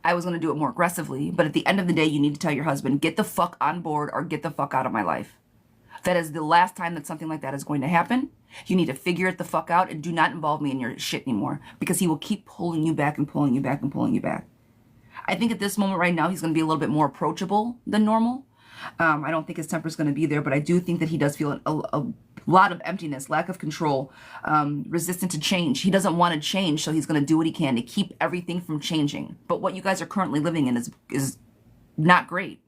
I was going to do it more aggressively, but at the end of the day, you need to tell your husband, get the fuck on board or get the fuck out of my life. That is the last time that something like that is going to happen. You need to figure it the fuck out and do not involve me in your shit anymore, because he will keep pulling you back and pulling you back and pulling you back. I think at this moment right now, he's going to be a little bit more approachable than normal. I don't think his temper is going to be there, but I do think that he does feel a lot of emptiness, lack of control, resistant to change. He doesn't want to change, so he's going to do what he can to keep everything from changing. But what you guys are currently living in is not great.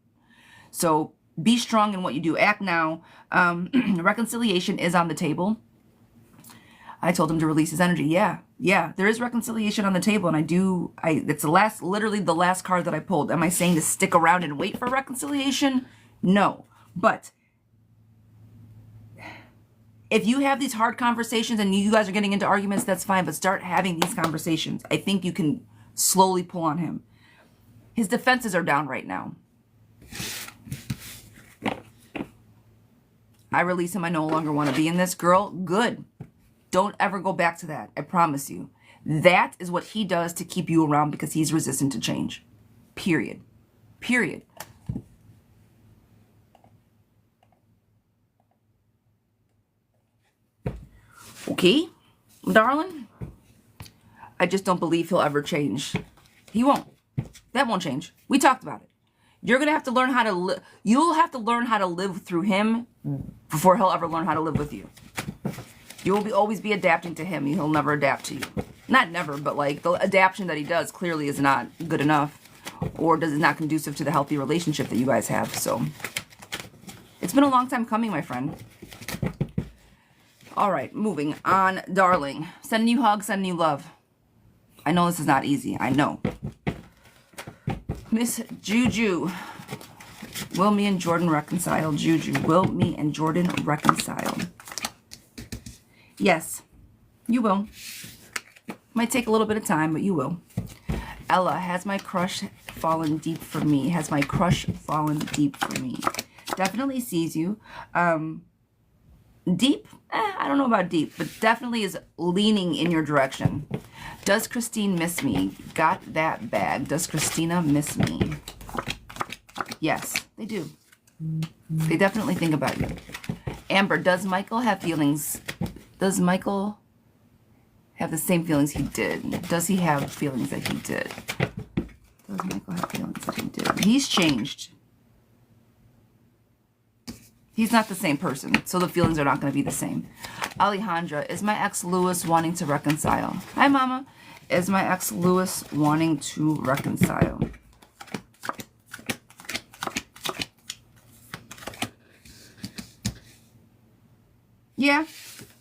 So be strong in what you do. Act now. Reconciliation is on the table. I told him to release his energy. Yeah, there is reconciliation on the table, and it's literally the last card that I pulled. Am I saying to stick around and wait for reconciliation? No, but if you have these hard conversations and you guys are getting into arguments, that's fine, but start having these conversations. I think you can slowly pull on him. His defenses are down right now. I release him. I no longer want to be in this. Girl, good. Don't ever go back to that. I promise you. That is what he does to keep you around, because he's resistant to change. Period. Period. Okay, darling? I just don't believe he'll ever change. He won't. That won't change. We talked about it. You're going to have to learn how to live. You'll have to learn how to live through him before he'll ever learn how to live with you. You will always be adapting to him. He'll never adapt to you. Not never, but like the adaptation that he does clearly is not good enough, or is not conducive to the healthy relationship that you guys have. So it's been a long time coming, my friend. All right, moving on, darling. Sending you hugs, sending you love. I know this is not easy. I know. Miss Juju. Will me and Jordan reconcile? Juju. Will me and Jordan reconcile? Yes, you will. Might take a little bit of time, but you will. Ella, has my crush fallen deep for me? Has my crush fallen deep for me? Definitely sees you. Deep? I don't know about deep, but definitely is leaning in your direction. Does Christine miss me? Got that bag. Does Christina miss me? Yes, they do. They definitely think about you. Amber, does Michael have feelings? Does Michael have the same feelings he did? Does he have feelings that he did? Does Michael have feelings that he did? He's changed. He's not the same person, so the feelings are not going to be the same. Alejandra, is my ex Lewis wanting to reconcile? Hi, Mama. Is my ex Lewis wanting to reconcile? Yeah,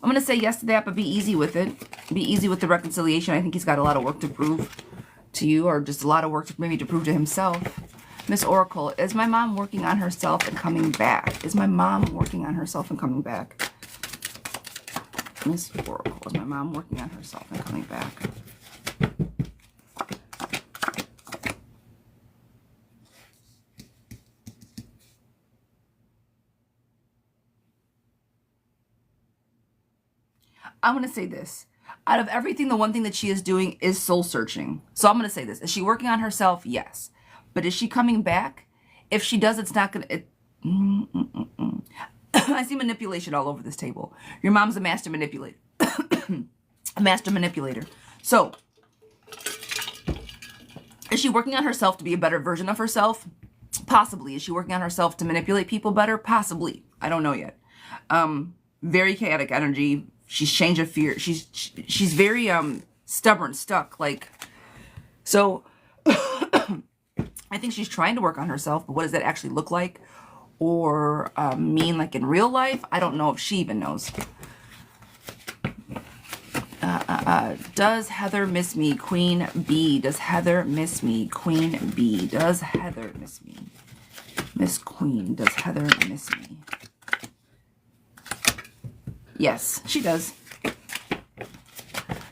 I'm going to say yes to that, but be easy with it. Be easy with the reconciliation. I think he's got a lot of work to prove to you, or just a lot of work maybe to prove to himself. Miss Oracle, is my mom working on herself and coming back? Is my mom working on herself and coming back? Miss Oracle, is my mom working on herself and coming back? I'm going to say this. Out of everything, the one thing that she is doing is soul searching. So I'm going to say this. Is she working on herself? Yes. But is she coming back? If she does, it's not going to... I see manipulation all over this table. Your mom's a master manipulator. A master manipulator. So, is she working on herself to be a better version of herself? Possibly. Is she working on herself to manipulate people better? Possibly. I don't know yet. Very chaotic energy. She's changed of fear. She's very stubborn, stuck. Like, so I think she's trying to work on herself, but what does that actually look like or mean like in real life? I don't know if she even knows. Does Heather miss me? Queen B. Does Heather miss me? Queen B. Does Heather miss me? Miss Queen. Does Heather miss me? Yes, she does.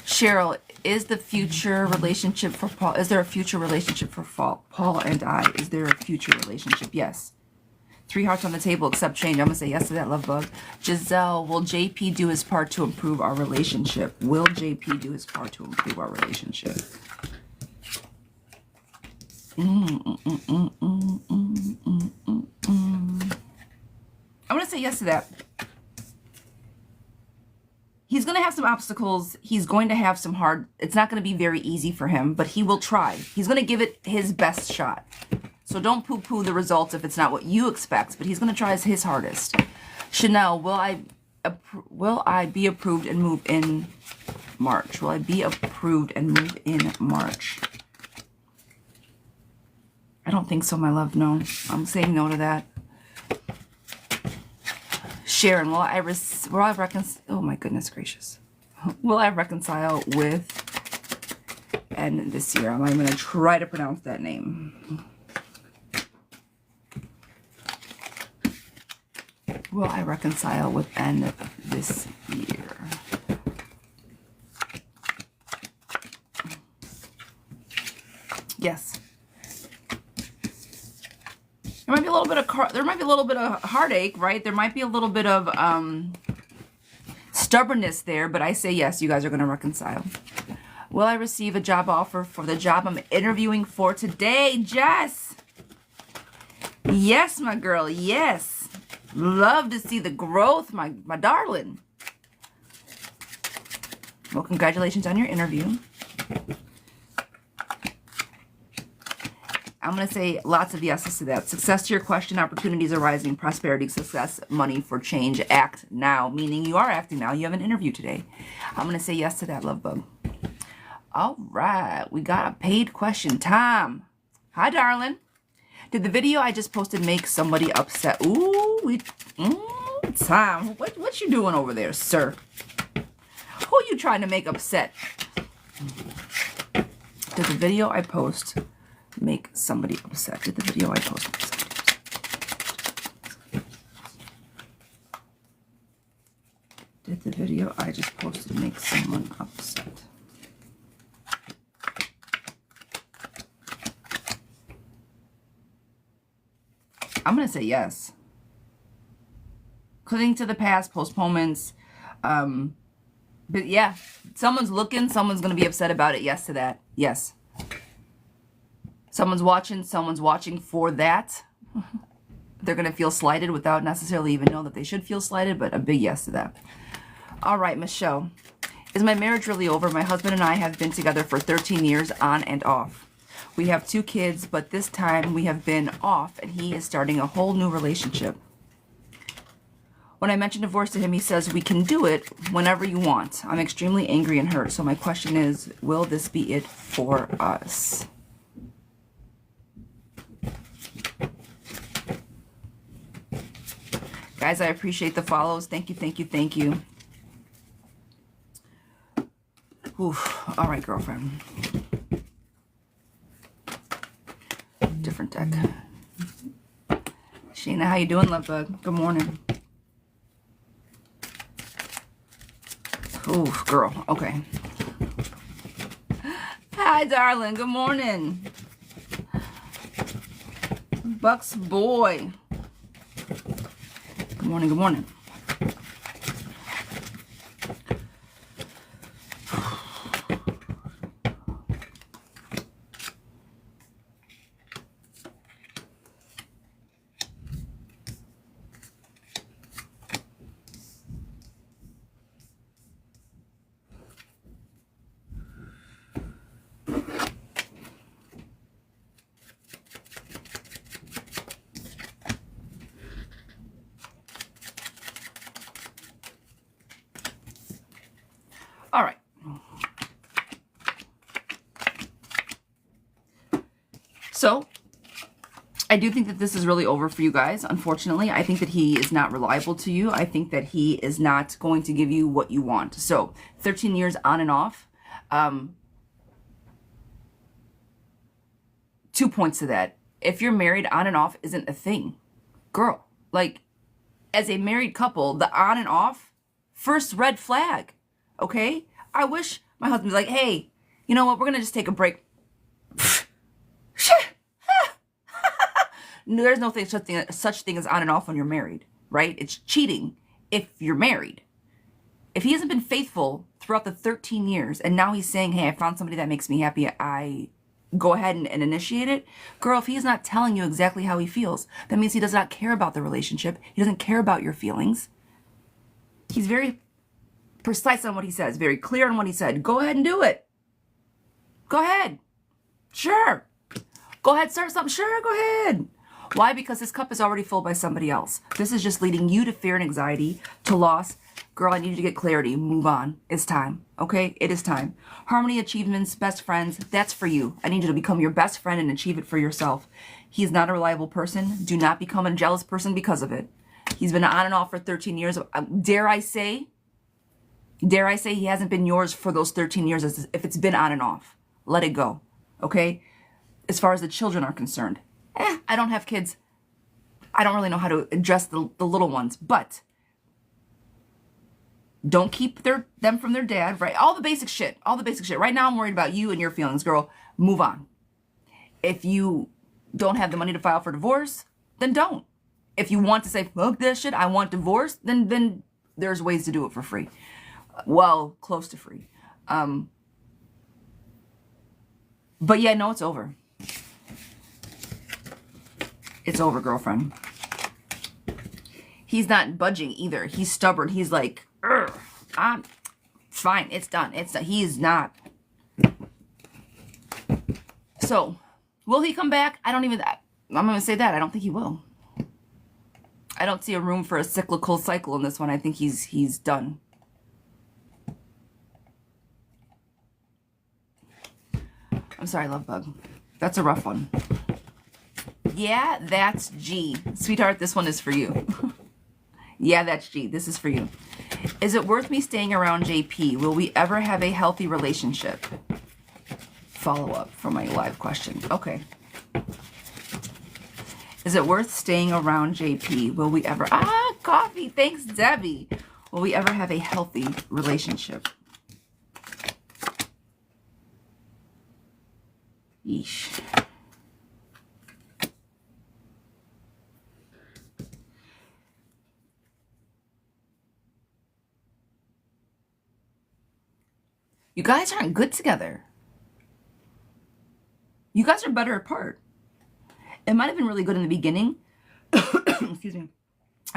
Cheryl, is the future relationship for Paul? Is there a future relationship for Paul and I? Is there a future relationship? Yes. 3 hearts on the table, accept change. I'm going to say yes to that, love bug. Giselle, will JP do his part to improve our relationship? Will JP do his part to improve our relationship? I'm going to say yes to that. He's going to have some obstacles. He's going to have some hard... It's not going to be very easy for him, but he will try. He's going to give it his best shot. So don't poo-poo the results if it's not what you expect, but he's going to try his hardest. Chanel, will I be approved and move in March? Will I be approved and move in March? I don't think so, my love. No. I'm saying no to that. Sharon, will I reconcile? Oh my goodness gracious. Will I reconcile with and this year? I'm not even going to try to pronounce that name. Will I reconcile with N this year? Yes. There might be a little bit of heartache, right? There might be a little bit of stubbornness there, but I say yes, you guys are going to reconcile. Will I receive a job offer for the job I'm interviewing for today, Jess? Yes, my girl, yes. Love to see the growth, my darling. Well, congratulations on your interview. I'm going to say lots of yeses to that. Success to your question, opportunities arising, prosperity, success, money for change, act now, meaning you are acting now. You have an interview today. I'm going to say yes to that, love bug. All right, we got a paid question. Tom. Hi, darling. Did the video I just posted make somebody upset? Ooh, Tom, what you doing over there, sir? Who you trying to make upset? Did the video I post make somebody upset? Did the video I post make somebody upset? Did the video I just posted make someone upset? I'm going to say yes. Clinging to the past, postponements. But yeah, someone's looking. Someone's going to be upset about it. Yes to that. Yes. Someone's watching for that. They're going to feel slighted without necessarily even know that they should feel slighted, but a big yes to that. All right, Michelle. Is my marriage really over? My husband and I have been together for 13 years on and off. We have 2 kids, but this time we have been off and he is starting a whole new relationship. When I mention divorce to him, he says, we can do it whenever you want. I'm extremely angry and hurt. So my question is, will this be it for us? Guys, I appreciate the follows. Thank you, thank you, thank you. Oof. All right, girlfriend. Different deck. Shayna, how you doing, love bug? Good morning. Oof, girl. Okay. Hi, darling. Good morning. Bucks boy. Good morning, good morning. All right. So, I do think that this is really over for you guys, unfortunately. I think that he is not reliable to you. I think that he is not going to give you what you want. So, 13 years on and off. 2 points to that. If you're married, on and off isn't a thing. Girl, like, as a married couple, the on and off, first red flag. Okay? I wish my husband was like, hey, you know what? We're going to just take a break. No, there's no such thing as on and off when you're married, right? It's cheating if you're married. If he hasn't been faithful throughout the 13 years and now he's saying, hey, I found somebody that makes me happy, I go ahead and initiate it. Girl, if he's not telling you exactly how he feels, that means he does not care about the relationship. He doesn't care about your feelings. He's very precise on what he says, very clear on what he said. Go ahead and do it. Go ahead. Sure. Go ahead, start something. Sure, go ahead. Why? Because his cup is already full by somebody else. This is just leading you to fear and anxiety, to loss. Girl, I need you to get clarity. Move on. It's time. Okay? It is time. Harmony, achievements, best friends. That's for you. I need you to become your best friend and achieve it for yourself. He is not a reliable person. Do not become a jealous person because of it. He's been on and off for 13 years. Dare I say he hasn't been yours for those 13 years as if it's been on and off. Let it go. Okay? As far as the children are concerned. I don't have kids. I don't really know how to address the little ones. But don't keep them from their dad, right? All the basic shit. All the basic shit. Right now I'm worried about you and your feelings, girl. Move on. If you don't have the money to file for divorce, then don't. If you want to say, fuck this shit, I want divorce, then there's ways to do it for free. Well, close to free. But yeah, no, it's over. It's over, girlfriend. He's not budging either. He's stubborn. He's like, it's fine. It's done. It's done. He is not. So, will he come back? I'm going to say that. I don't think he will. I don't see a room for a cyclical cycle in this one. I think he's done. I'm sorry, love bug. That's a rough one. Yeah, that's G. Sweetheart, this one is for you. Yeah, that's G. This is for you. Is it worth me staying around JP? Will we ever have a healthy relationship? Follow up for my live question. Okay. Is it worth staying around JP? Will we ever... coffee. Thanks, Debbie. Will we ever have a healthy relationship? Yeesh. You guys aren't good together. You guys are better apart. It might have been really good in the beginning. Excuse me.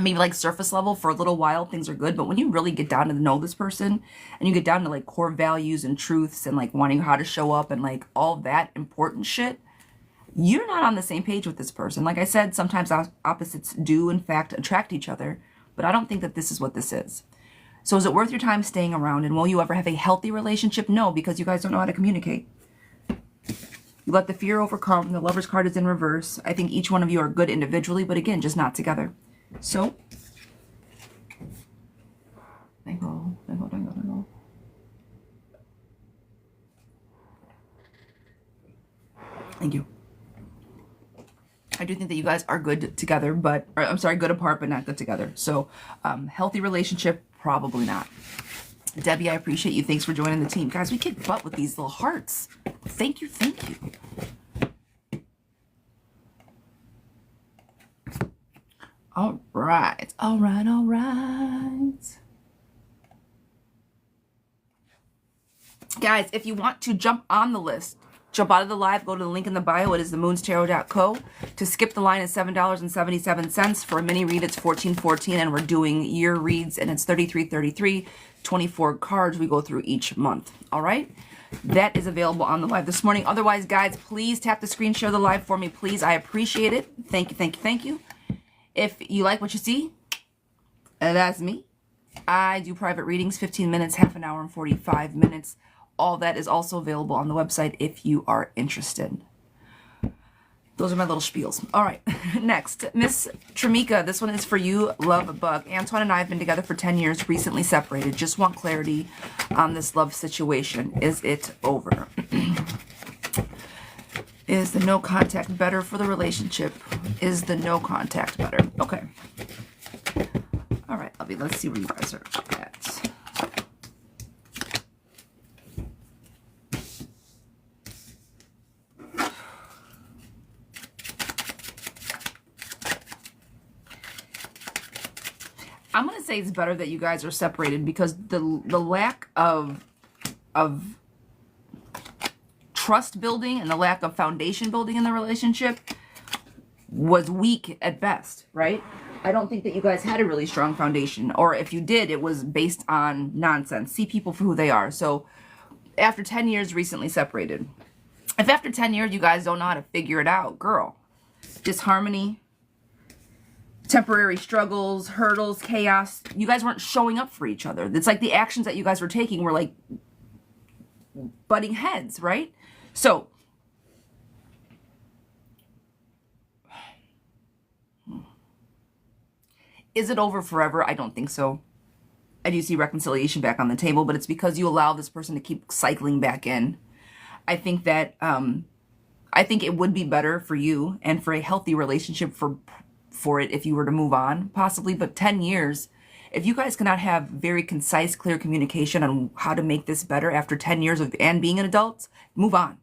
Maybe like surface level for a little while, things are good. But when you really get down to know this person and you get down to like core values and truths and like wanting how to show up and like all that important shit, you're not on the same page with this person. Like I said, sometimes opposites do in fact attract each other, but I don't think that this is what this is. So is it worth your time staying around? And will you ever have a healthy relationship? No, because you guys don't know how to communicate. You let the fear overcome. The Lover's card is in reverse. I think each one of you are good individually, but again, just not together. So, thank you. I do think that you guys are good together, but, or, I'm sorry, good apart, but not good together. So, healthy relationship, probably not. Debbie, I appreciate you. Thanks for joining the team. Guys, we kick butt with these little hearts. Thank you, thank you. All right, all right, all right. Guys, if you want to jump on the list, jump out of the live, go to the link in the bio. It is themoonstarot.co. To skip the line is $7.77. For a mini read, it's $14.14, and we're doing year reads, and it's $33.33. 24 cards we go through each month. All right? That is available on the live this morning. Otherwise, guys, please tap the screen, share the live for me, please. I appreciate it. Thank you, thank you, thank you. If you like what you see, that's me. I do private readings, 15 minutes, half an hour, and 45 minutes. All that is also available on the website if you are interested. Those are my little spiels. All right, next, Miss Tramika. This one is for you, Love Bug. Antoine and I have been together for 10 years, recently separated. Just want clarity on this love situation. Is it over? Is the no contact better for the relationship? Is the no contact better? Okay. All right, let's see where you guys are at. I'm going to say it's better that you guys are separated because the lack of trust building and the lack of foundation building in the relationship was weak at best, right? I don't think that you guys had a really strong foundation, or if you did, it was based on nonsense. See people for who they are. So after 10 years, recently separated. If after 10 years you guys don't know how to figure it out, girl, disharmony, temporary struggles, hurdles, chaos, you guys weren't showing up for each other. It's like the actions that you guys were taking were like butting heads, right? So, is it over forever? I don't think so. I do see reconciliation back on the table, but it's because you allow this person to keep cycling back in. I think that, I think it would be better for you and for a healthy relationship for it if you were to move on, possibly, but 10 years, if you guys cannot have very concise, clear communication on how to make this better after 10 years of and being an adult, move on.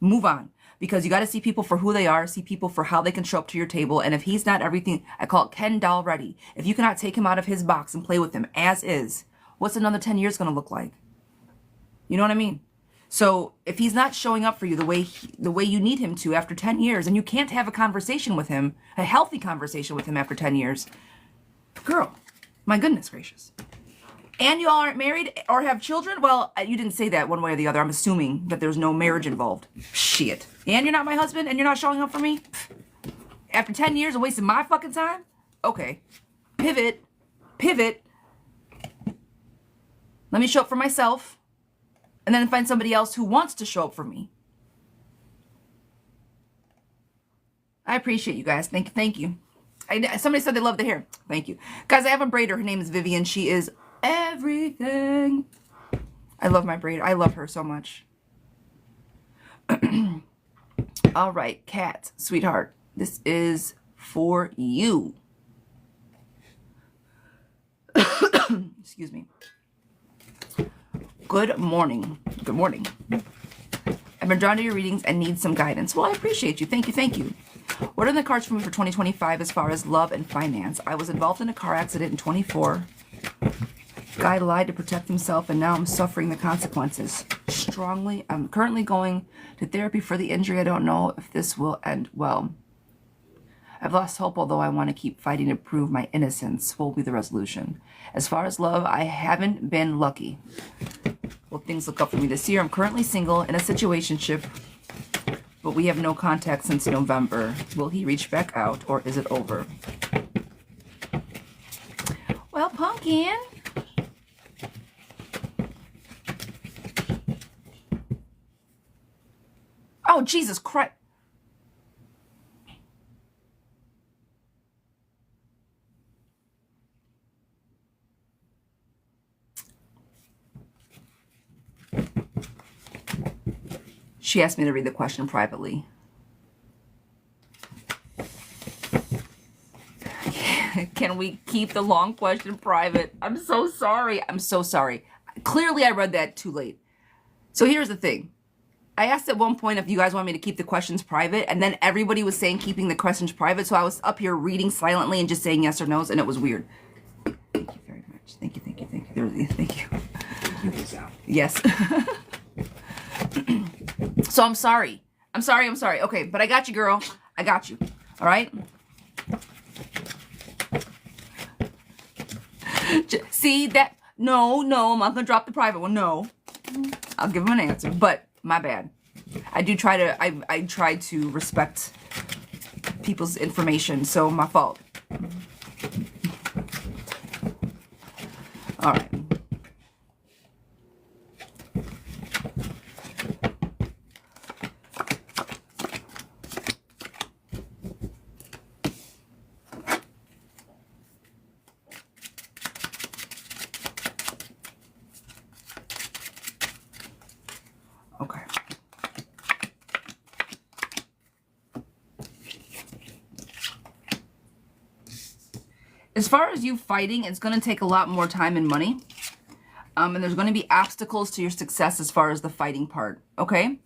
Move on. Because you got to see people for who they are, see people for how they can show up to your table, and if he's not everything, I call it Ken doll ready. If you cannot take him out of his box and play with him as is, what's another 10 years going to look like? You know what I mean? So if he's not showing up for you the way you need him to after 10 years, and you can't have a conversation with him, a healthy conversation with him after 10 years, girl, my goodness gracious. And you all aren't married or have children? Well, you didn't say that one way or the other. I'm assuming that there's no marriage involved. Shit. And you're not my husband and you're not showing up for me? After 10 years of wasting my fucking time? Okay. Pivot. Pivot. Let me show up for myself. And then find somebody else who wants to show up for me. I appreciate you guys. Thank you. Somebody said they love the hair. Thank you. Guys, I have a braider. Her name is Vivian. She is everything. I love my braider. I love her so much. All right, Kat, sweetheart. This is for you. Excuse me. Good morning. Good morning. I've been drawn to your readings and need some guidance. Well, I appreciate you. Thank you. Thank you. What are the cards for me for 2025 as far as love and finance? I was involved in a car accident in 24. Guy lied to protect himself, and now I'm suffering the consequences. Strongly, I'm currently going to therapy for the injury. I don't know if this will end well. I've lost hope, although I want to keep fighting to prove my innocence. What will be the resolution? As far as love, I haven't been lucky. Will things look up for me this year? I'm currently single in a situationship, but we have no contact since November. Will he reach back out, or is it over? Well, Pumpkin. Oh, Jesus Christ. She asked me to read the question privately. Can we keep the long question private? I'm so sorry. I'm so sorry. Clearly, I read that too late. So here's the thing. I asked at one point if you guys want me to keep the questions private, and then everybody was saying keeping the questions private, so I was up here reading silently and just saying yes or no's, and it was weird. Thank you very much. Thank you, thank you, thank you. Thank you. Yes. So I'm sorry. I'm sorry. Okay, but I got you, girl. I got you. All right? See that? No, I'm not going to drop the private one. No. I'll give him an answer, but my bad. I do try to, I try to respect people's information, so my fault. All right. Okay. As far as you fighting, it's going to take a lot more time and money. And there's going to be obstacles to your success as far as the fighting part. Okay?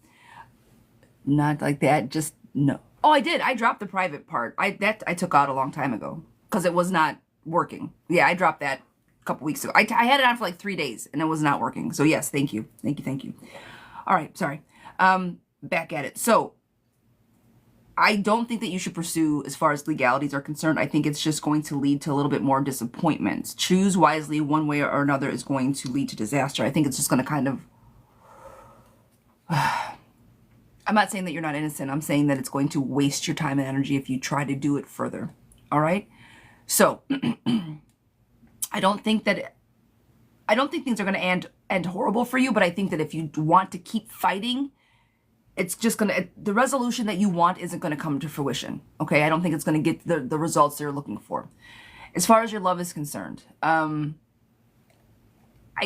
Not like that. Just no. Oh, I did. I dropped the private part. I took out a long time ago because it was not working. Yeah, I dropped that a couple weeks ago. I had it on for like 3 days and it was not working. So yes, thank you. Thank you. All right. Sorry. Back at it. So I don't think that you should pursue as far as legalities are concerned. I think it's just going to lead to a little bit more disappointments. Choose wisely one way or another is going to lead to disaster. I think it's just going to kind of... I'm not saying that you're not innocent. I'm saying that it's going to waste your time and energy if you try to do it further. All right? So, I don't think things are going to end horrible for you, but I think that if you want to keep fighting, it's just going to, the resolution that you want isn't going to come to fruition. Okay? I don't think it's going to get the results they're looking for. As far as your love is concerned, I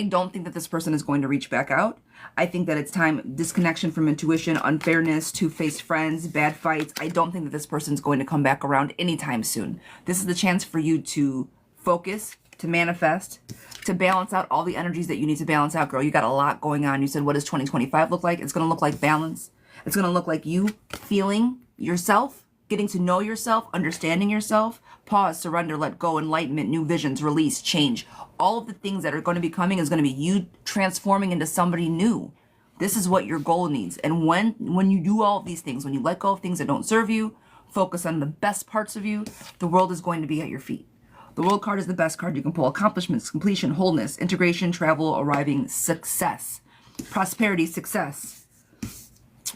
don't think that this person is going to reach back out. I think that it's time, disconnection from intuition, unfairness, two-faced friends, bad fights. I don't think that this person's going to come back around anytime soon. This is the chance for you to focus, to manifest, to balance out all the energies that you need to balance out, girl. You got a lot going on. You said, what does 2025 look like? It's going to look like balance. It's going to look like you feeling yourself, getting to know yourself, understanding yourself, pause, surrender, let go, enlightenment, new visions, release, change. All of the things that are going to be coming is going to be you transforming into somebody new. This is what your goal needs. And when you do all of these things, when you let go of things that don't serve you, focus on the best parts of you, the world is going to be at your feet. The world card is the best card you can pull. Accomplishments, completion, wholeness, integration, travel, arriving, success, prosperity, success,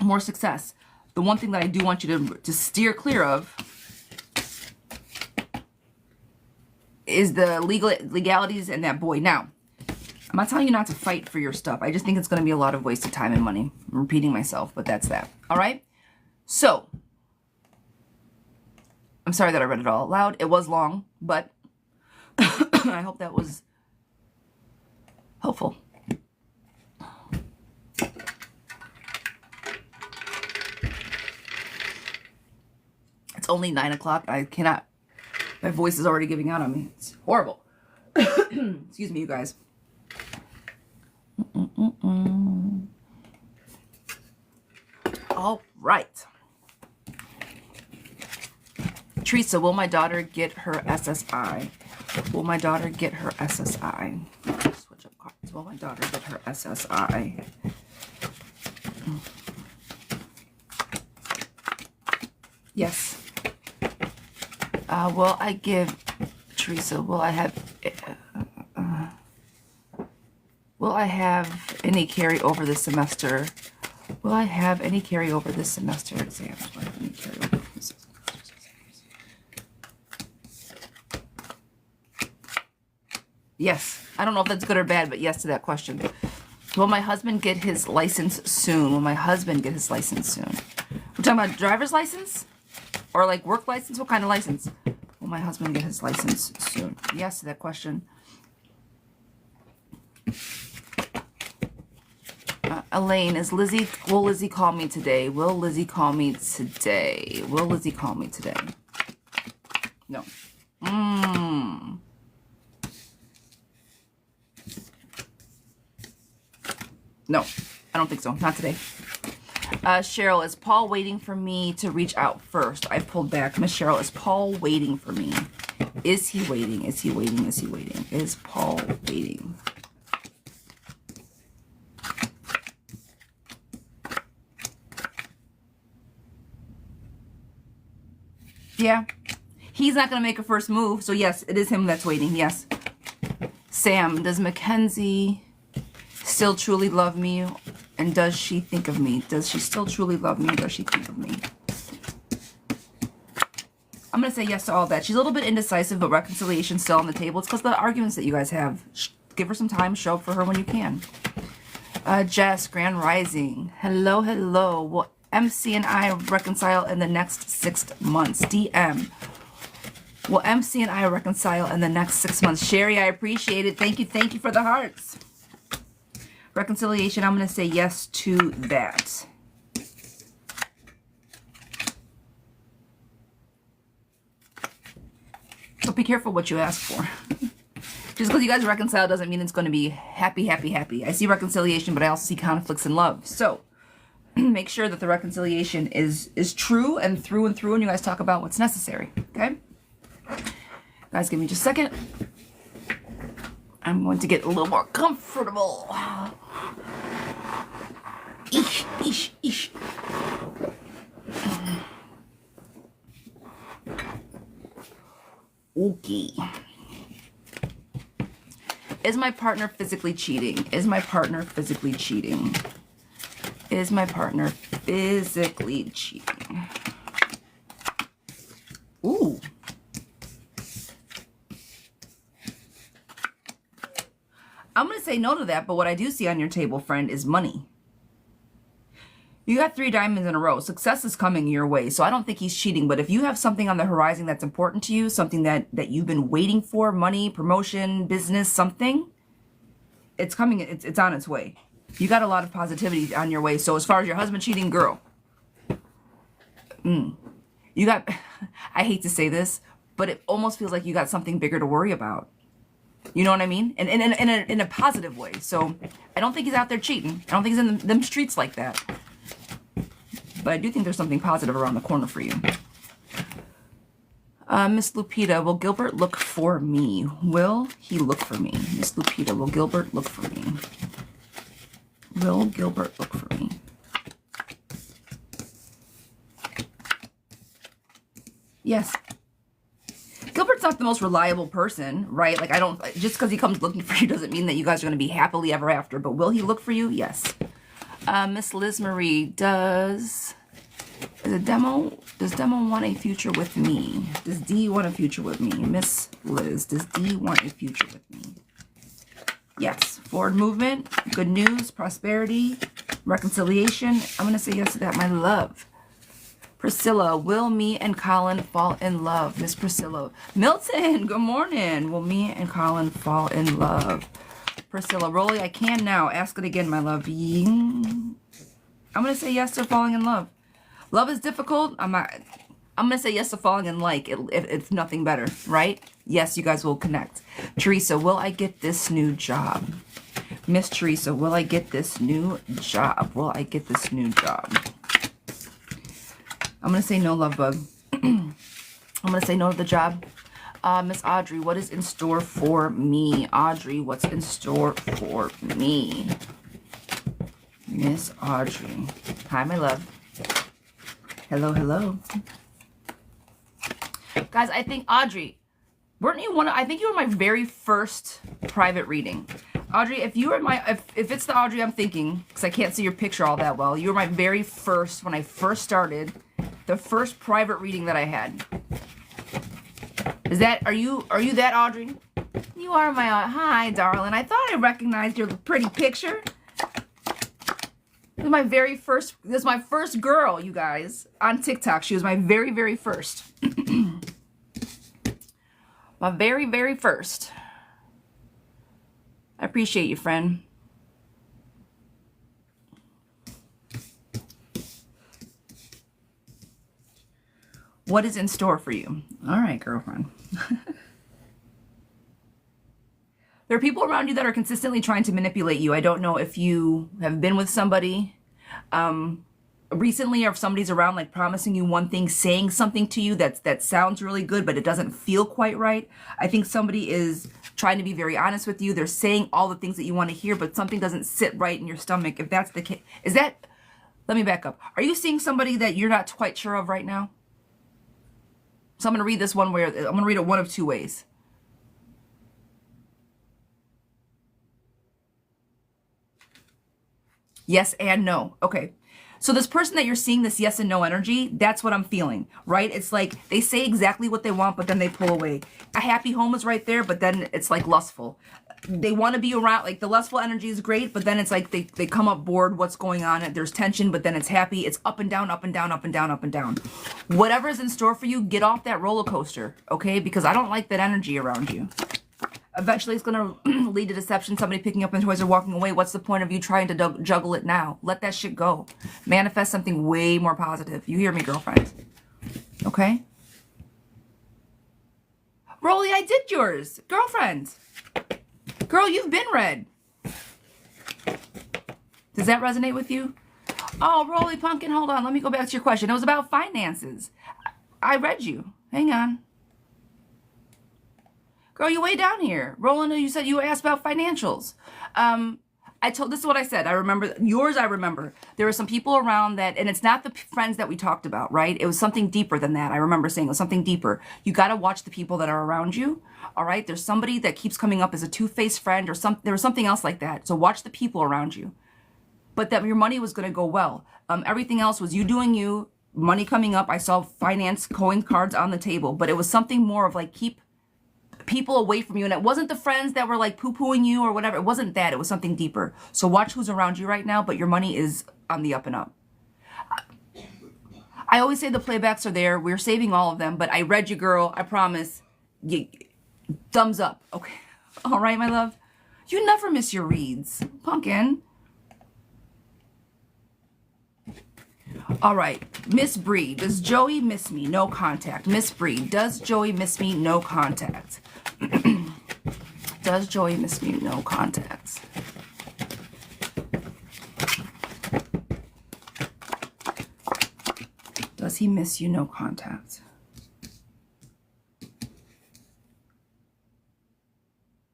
more success. The one thing that I do want you to steer clear of is the legalities and that boy. Now, I'm not telling you not to fight for your stuff. I just think it's going to be a lot of wasted time and money. I'm repeating myself, but that's that. All right? So, I'm sorry that I read it all out loud. It was long, but I hope that was helpful. It's only 9 o'clock. I cannot... My voice is already giving out on me. It's horrible. Excuse me, you guys. All right. Teresa, will my daughter get her SSI? Will my daughter get her SSI? Will my daughter get her SSI? Yes. Will I give Teresa? Will I have any carry over this semester? Will I have any carry over this semester exams? Will I have any carry over this semester? Yes. I don't know if that's good or bad, but yes to that question. Will my husband get his license soon? Will my husband get his license soon? We're talking about driver's license? Or like work license? What kind of license? Will my husband get his license soon? Yes to that question. Elaine, will Lizzie call me today? Will Lizzie call me today? Will Lizzie call me today? No. No, I don't think so. Not today. Cheryl, is Paul waiting for me to reach out first? I pulled back. Miss Cheryl, is Paul waiting for me? Is he waiting? Is he waiting? Is he waiting? Is Paul waiting? Yeah. He's not going to make a first move. So yes, it is him that's waiting. Yes. Sam, does Mackenzie still truly love me? And does she think of me? Does she still truly love me? Does she think of me? I'm going to say yes to all that. She's a little bit indecisive, but reconciliation's still on the table. It's because of the arguments that you guys have. Give her some time. Show up for her when you can. Jess, Grand Rising. Hello, hello. Will MC and I reconcile in the next 6 months? DM. Will MC and I reconcile in the next 6 months? Sherry, I appreciate it. Thank you. Thank you for the hearts. Reconciliation, I'm going to say yes to that. So be careful what you ask for. Just because you guys reconcile doesn't mean it's going to be happy, happy, happy. I see reconciliation, but I also see conflicts in love. So make sure that the reconciliation is true and through, and you guys talk about what's necessary. Okay? Guys, give me just a second. I'm going to get a little more comfortable. Eesh, eesh, eesh. Okay. Is my partner physically cheating? Is my partner physically cheating? Is my partner physically cheating? Ooh. I'm going to say no to that, but what I do see on your table, friend, is money. You got 3 diamonds in a row. Success is coming your way, so I don't think he's cheating. But if you have something on the horizon that's important to you, something that you've been waiting for, money, promotion, business, something, it's coming, it's on its way. You got a lot of positivity on your way. So as far as your husband cheating, girl, you got, I hate to say this, but it almost feels like you got something bigger to worry about. You know what I mean? And in a positive way. So I don't think he's out there cheating. I don't think he's in them streets like that. But I do think there's something positive around the corner for you. Miss Lupita, will Gilbert look for me? Will he look for me? Miss Lupita, will Gilbert look for me? Will Gilbert look for me? Yes. Gilbert's not the most reliable person, right? Like, I don't, just because he comes looking for you doesn't mean that you guys are going to be happily ever after. But will he look for you? Yes. Miss Liz Marie, does Demo want a future with me? Does D want a future with me? Miss Liz, does D want a future with me? Yes. Forward movement, good news, prosperity, reconciliation. I'm going to say yes to that, my love. Priscilla, will me and Colin fall in love? Miss Priscilla. Milton, good morning. Will me and Colin fall in love? Priscilla, Rolly, I can now. Ask it again, my love. I'm going to say yes to falling in love. Love is difficult. I'm going to say yes to falling in like, if nothing better, right? Yes, you guys will connect. Teresa, will I get this new job? Miss Teresa, will I get this new job? Will I get this new job? I'm going to say no, love bug. I'm going to say no to the job. Miss Audrey, what is in store for me? Audrey, what's in store for me? Miss Audrey. Hi, my love. Hello, hello. Guys, I think, Audrey, weren't you one of, I think you were my very first private reading. Audrey, if you were if it's the Audrey I'm thinking, because I can't see your picture all that well, you were my very first, when I first started, the first private reading that I had. Is that, are you that Audrey? You are my, hi, darling. I thought I recognized your pretty picture. This is my first girl, you guys, on TikTok. She was my very, very first. My very, very first. I appreciate you, friend. What is in store for you? All right, girlfriend. There are people around you that are consistently trying to manipulate you. I don't know if you have been with somebody recently, or if somebody's around like promising you one thing, saying something to you that sounds really good, but it doesn't feel quite right. I think somebody is trying to be very honest with you. They're saying all the things that you want to hear, but something doesn't sit right in your stomach. If that's the case, let me back up. Are you seeing somebody that you're not quite sure of right now? So I'm going to read this one way, I'm going to read it one of two ways. Yes and no. Okay. So this person that you're seeing, this yes and no energy, that's what I'm feeling, right? It's like they say exactly what they want, but then they pull away. A happy home is right there, but then it's like lustful. They want to be around, like the lustful energy is great, but then it's like they come up bored, what's going on? There's tension, but then it's happy. It's up and down, up and down, up and down, up and down. Whatever is in store for you, get off that roller coaster, okay? Because I don't like that energy around you. Eventually, it's going to lead to deception, somebody picking up their toys or walking away. What's the point of you trying to juggle it now? Let that shit go. Manifest something way more positive. You hear me, girlfriend? Okay? Rolly, I did yours. Girlfriend. Girl, you've been read. Does that resonate with you? Oh, Rolly Pumpkin, hold on. Let me go back to your question. It was about finances. I read you. Hang on. Girl, you way down here. Roland, you said you asked about financials. This is what I said. I remember yours. I remember there were some people around that, and it's not the friends that we talked about, right? It was something deeper than that. I remember saying it was something deeper. You got to watch the people that are around you. All right. There's somebody that keeps coming up as a two-faced friend, or there was something else like that. So watch the people around you, but that your money was going to go well. Everything else was you doing you, money coming up. I saw finance coin cards on the table, but it was something more of like, keep people away from you. And it wasn't the friends that were like poo-pooing you or whatever. It wasn't that. It was something deeper. So watch who's around you right now, but your money is on the up and up. I always say the playbacks are there. We're saving all of them, but I read you, girl. I promise. Thumbs up. Okay. All right, my love. You never miss your reads. Pumpkin. All right. Miss Bree, does Joey miss me? No contact. Miss Bree, does Joey miss me? No contact. Does Joey miss me? No contact. Does he miss you? No contact.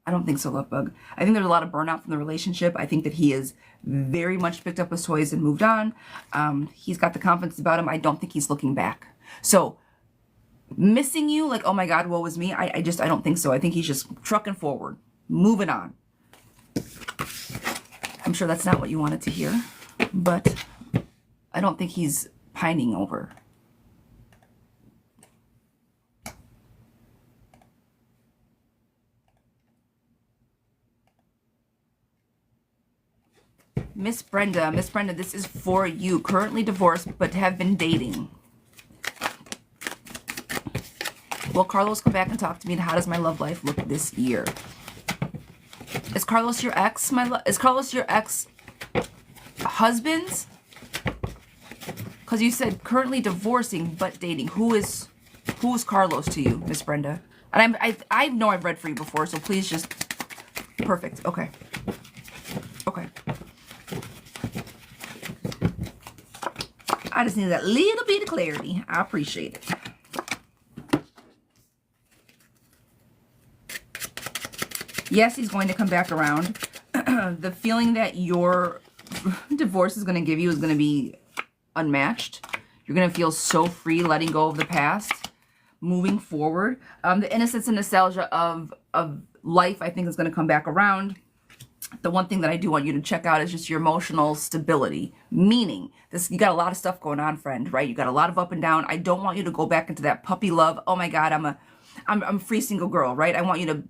I don't think so, love bug. I think there's a lot of burnout from the relationship. I think that he is very much picked up his toys and moved on. He's got the confidence about him. I don't think he's looking back. So missing you, like, oh my God, woe is me. I don't think so. I think he's just trucking forward, moving on. I'm sure that's not what you wanted to hear, but I don't think he's pining over. Miss Brenda, this is for you. Currently divorced, but have been dating. Will Carlos come back and talk to me? And how does my love life look this year? Is Carlos your ex? Is Carlos your ex-husband? Because you said currently divorcing, but dating. Who is Carlos to you, Miss Brenda? And I know I've read for you before, so please just... Perfect. Okay. Okay. I just need that little bit of clarity. I appreciate it. Yes, he's going to come back around. The feeling that your divorce is going to give you is going to be unmatched. You're going to feel so free letting go of the past, moving forward. The innocence and nostalgia of life, I think, is going to come back around. The one thing that I do want you to check out is just your emotional stability. Meaning, this, you got a lot of stuff going on, friend, right? You got a lot of up and down. I don't want you to go back into that puppy love. Oh my God, I'm a free single girl, right? I want you to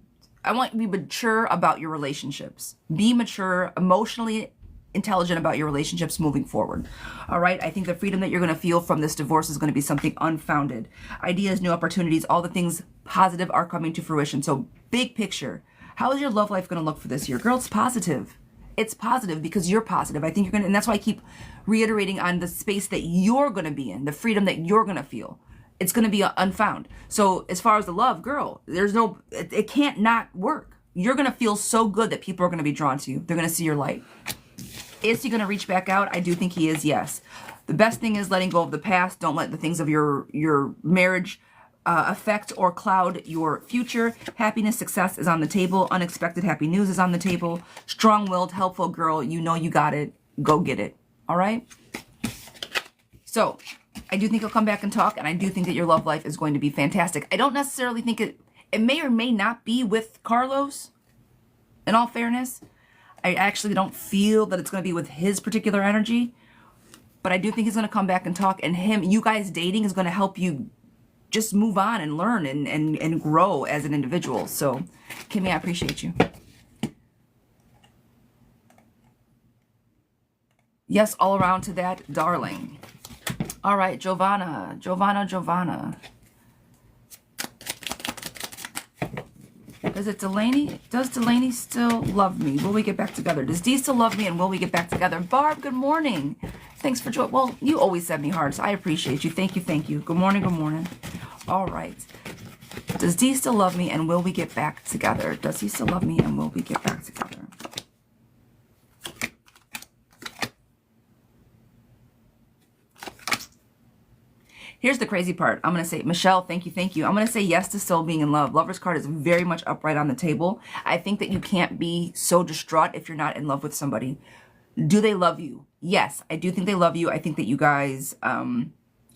be mature about your relationships. Be mature, emotionally intelligent about your relationships moving forward. All right? I think the freedom that you're going to feel from this divorce is going to be something unfounded. Ideas, new opportunities, all the things positive are coming to fruition. So big picture, how is your love life going to look for this year? Girl, it's positive. It's positive because you're positive. I think you're going to, and that's why I keep reiterating on the space that you're going to be in, the freedom that you're going to feel. It's going to be unfound. So as far as the love, girl, there's no, it can't not work. You're going to feel so good that people are going to be drawn to you. They're going to see your light. Is he going to reach back out? I do think he is, yes. The best thing is letting go of the past. Don't let the things of your marriage affect or cloud your future. Happiness, success is on the table. Unexpected happy news is on the table. Strong-willed, helpful girl. You know you got it. Go get it. All right? So, I do think he'll come back and talk, and I do think that your love life is going to be fantastic. I don't necessarily think it may or may not be with Carlos, in all fairness. I actually don't feel that it's going to be with his particular energy, but I do think he's going to come back and talk, and you guys dating is going to help you just move on and learn and grow as an individual. So, Kimmy, I appreciate you. Yes, all around to that, darling. All right, Giovanna. Is it Delaney? Does Delaney still love me? Will we get back together? Does Dee still love me, and will we get back together? Barb, good morning. Thanks for joining. Well, you always send me hearts. I appreciate you. Thank you. Good morning. All right. Does Dee still love me, and will we get back together? Does he still love me, and will we get back together? Here's the crazy part. I'm going to say, Michelle, thank you. I'm going to say yes to still being in love. Lover's card is very much upright on the table. I think that you can't be so distraught if you're not in love with somebody. Do they love you? Yes, I do think they love you. I think that you guys, I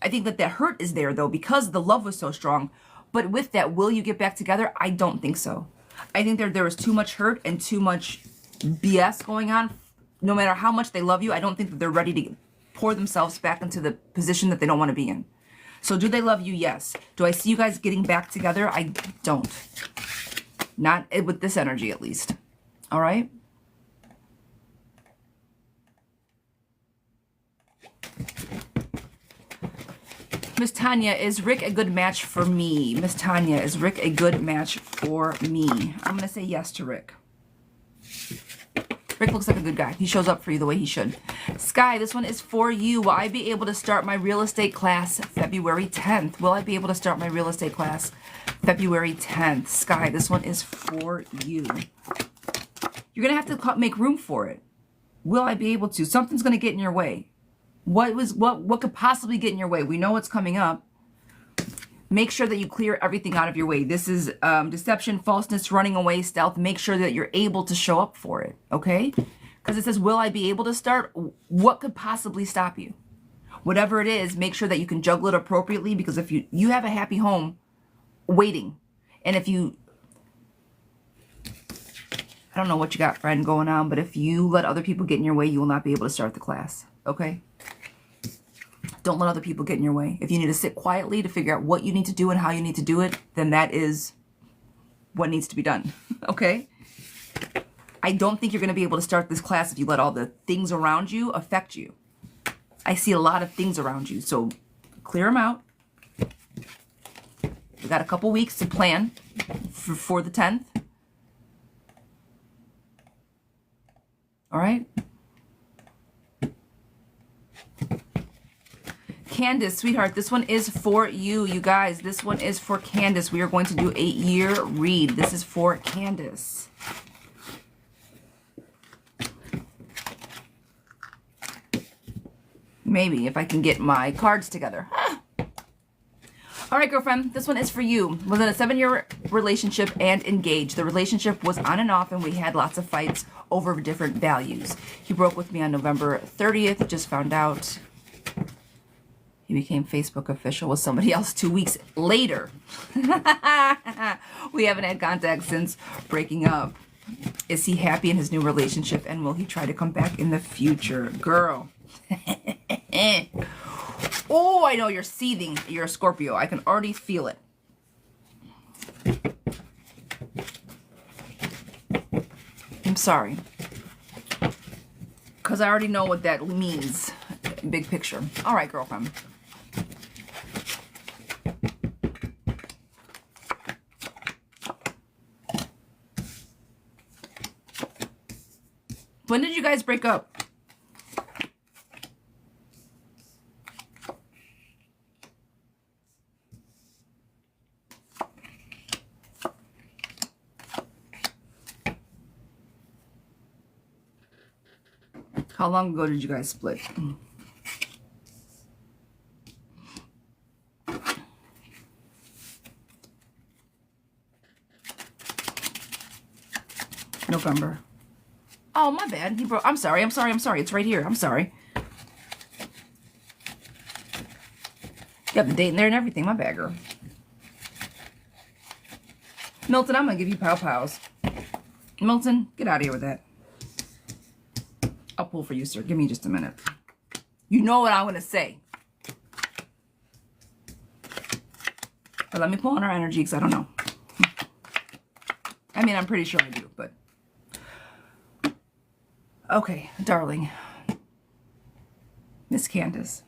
think that hurt is there, though, because the love was so strong. But with that, will you get back together? I don't think so. I think there was too much hurt and too much BS going on. No matter how much they love you, I don't think that they're ready to pour themselves back into the position that they don't want to be in. So do they love you? Yes. Do I see you guys getting back together? I don't. Not with this energy, at least. All right? Miss Tanya, is Rick a good match for me? Miss Tanya, is Rick a good match for me? I'm going to say yes to Rick. Rick looks like a good guy. He shows up for you the way he should. Sky, this one is for you. Will I be able to start my real estate class February 10th? Will I be able to start my real estate class February 10th? Sky, this one is for you. You're going to have to make room for it. Will I be able to? Something's going to get in your way. What could possibly get in your way? We know what's coming up. Make sure that you clear everything out of your way. This is deception, falseness, running away, stealth. Make sure that you're able to show up for it, okay? Because it says, will I be able to start? What could possibly stop you? Whatever it is, make sure that you can juggle it appropriately, because if you have a happy home waiting, and if you, I don't know what you got, friend, going on, but if you let other people get in your way, you will not be able to start the class, okay? Don't let other people get in your way. If you need to sit quietly to figure out what you need to do and how you need to do it, then that is what needs to be done, okay? I don't think you're going to be able to start this class if you let all the things around you affect you. I see a lot of things around you, so clear them out. We got a couple weeks to plan for the 10th. All right? Candace, sweetheart, this one is for you, you guys. This one is for Candace. We are going to do a year read. This is for Candace. Maybe, if I can get my cards together. All right, girlfriend, this one is for you. Was it a 7-year relationship and engaged. The relationship was on and off, and we had lots of fights over different values. He broke with me on November 30th. Just found out he became Facebook official with somebody else 2 weeks later. We haven't had contact since breaking up. Is he happy in his new relationship, and will he try to come back in the future? Girl. Oh, I know you're seething. You're a Scorpio. I can already feel it. I'm sorry. Because I already know what that means. Big picture. All right, girlfriend. When did you guys break up? How long ago did you guys split? November. Oh, my bad. He broke. I'm sorry. It's right here. I'm sorry. You have the date in there and everything. My bad, girl. Milton, I'm going to give you pow-pows. Milton, get out of here with that. I'll pull for you, sir. Give me just a minute. You know what I'm going to say. But let me pull on our energy because I don't know. I mean, I'm pretty sure I do, but... Okay, darling. Miss Candace.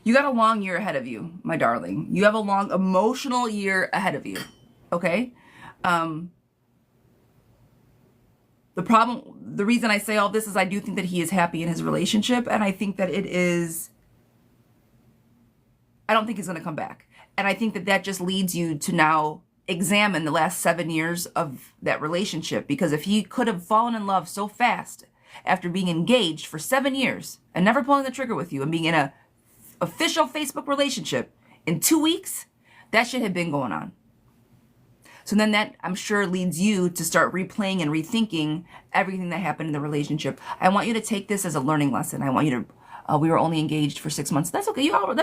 You got a long year ahead of you, my darling. You have a long emotional year ahead of you. Okay? The reason I say all this is I do think that he is happy in his relationship, and I think that I don't think he's going to come back. And I think that that just leads you to now examine the last 7 years of that relationship, because if he could have fallen in love so fast after being engaged for 7 years and never pulling the trigger with you and being in a official Facebook relationship in 2 weeks, that shit had been going on. So then that, I'm sure, leads you to start replaying and rethinking everything that happened in the relationship. I want you to take this as a learning lesson. I want you to, we were only engaged for 6 months. That's okay. I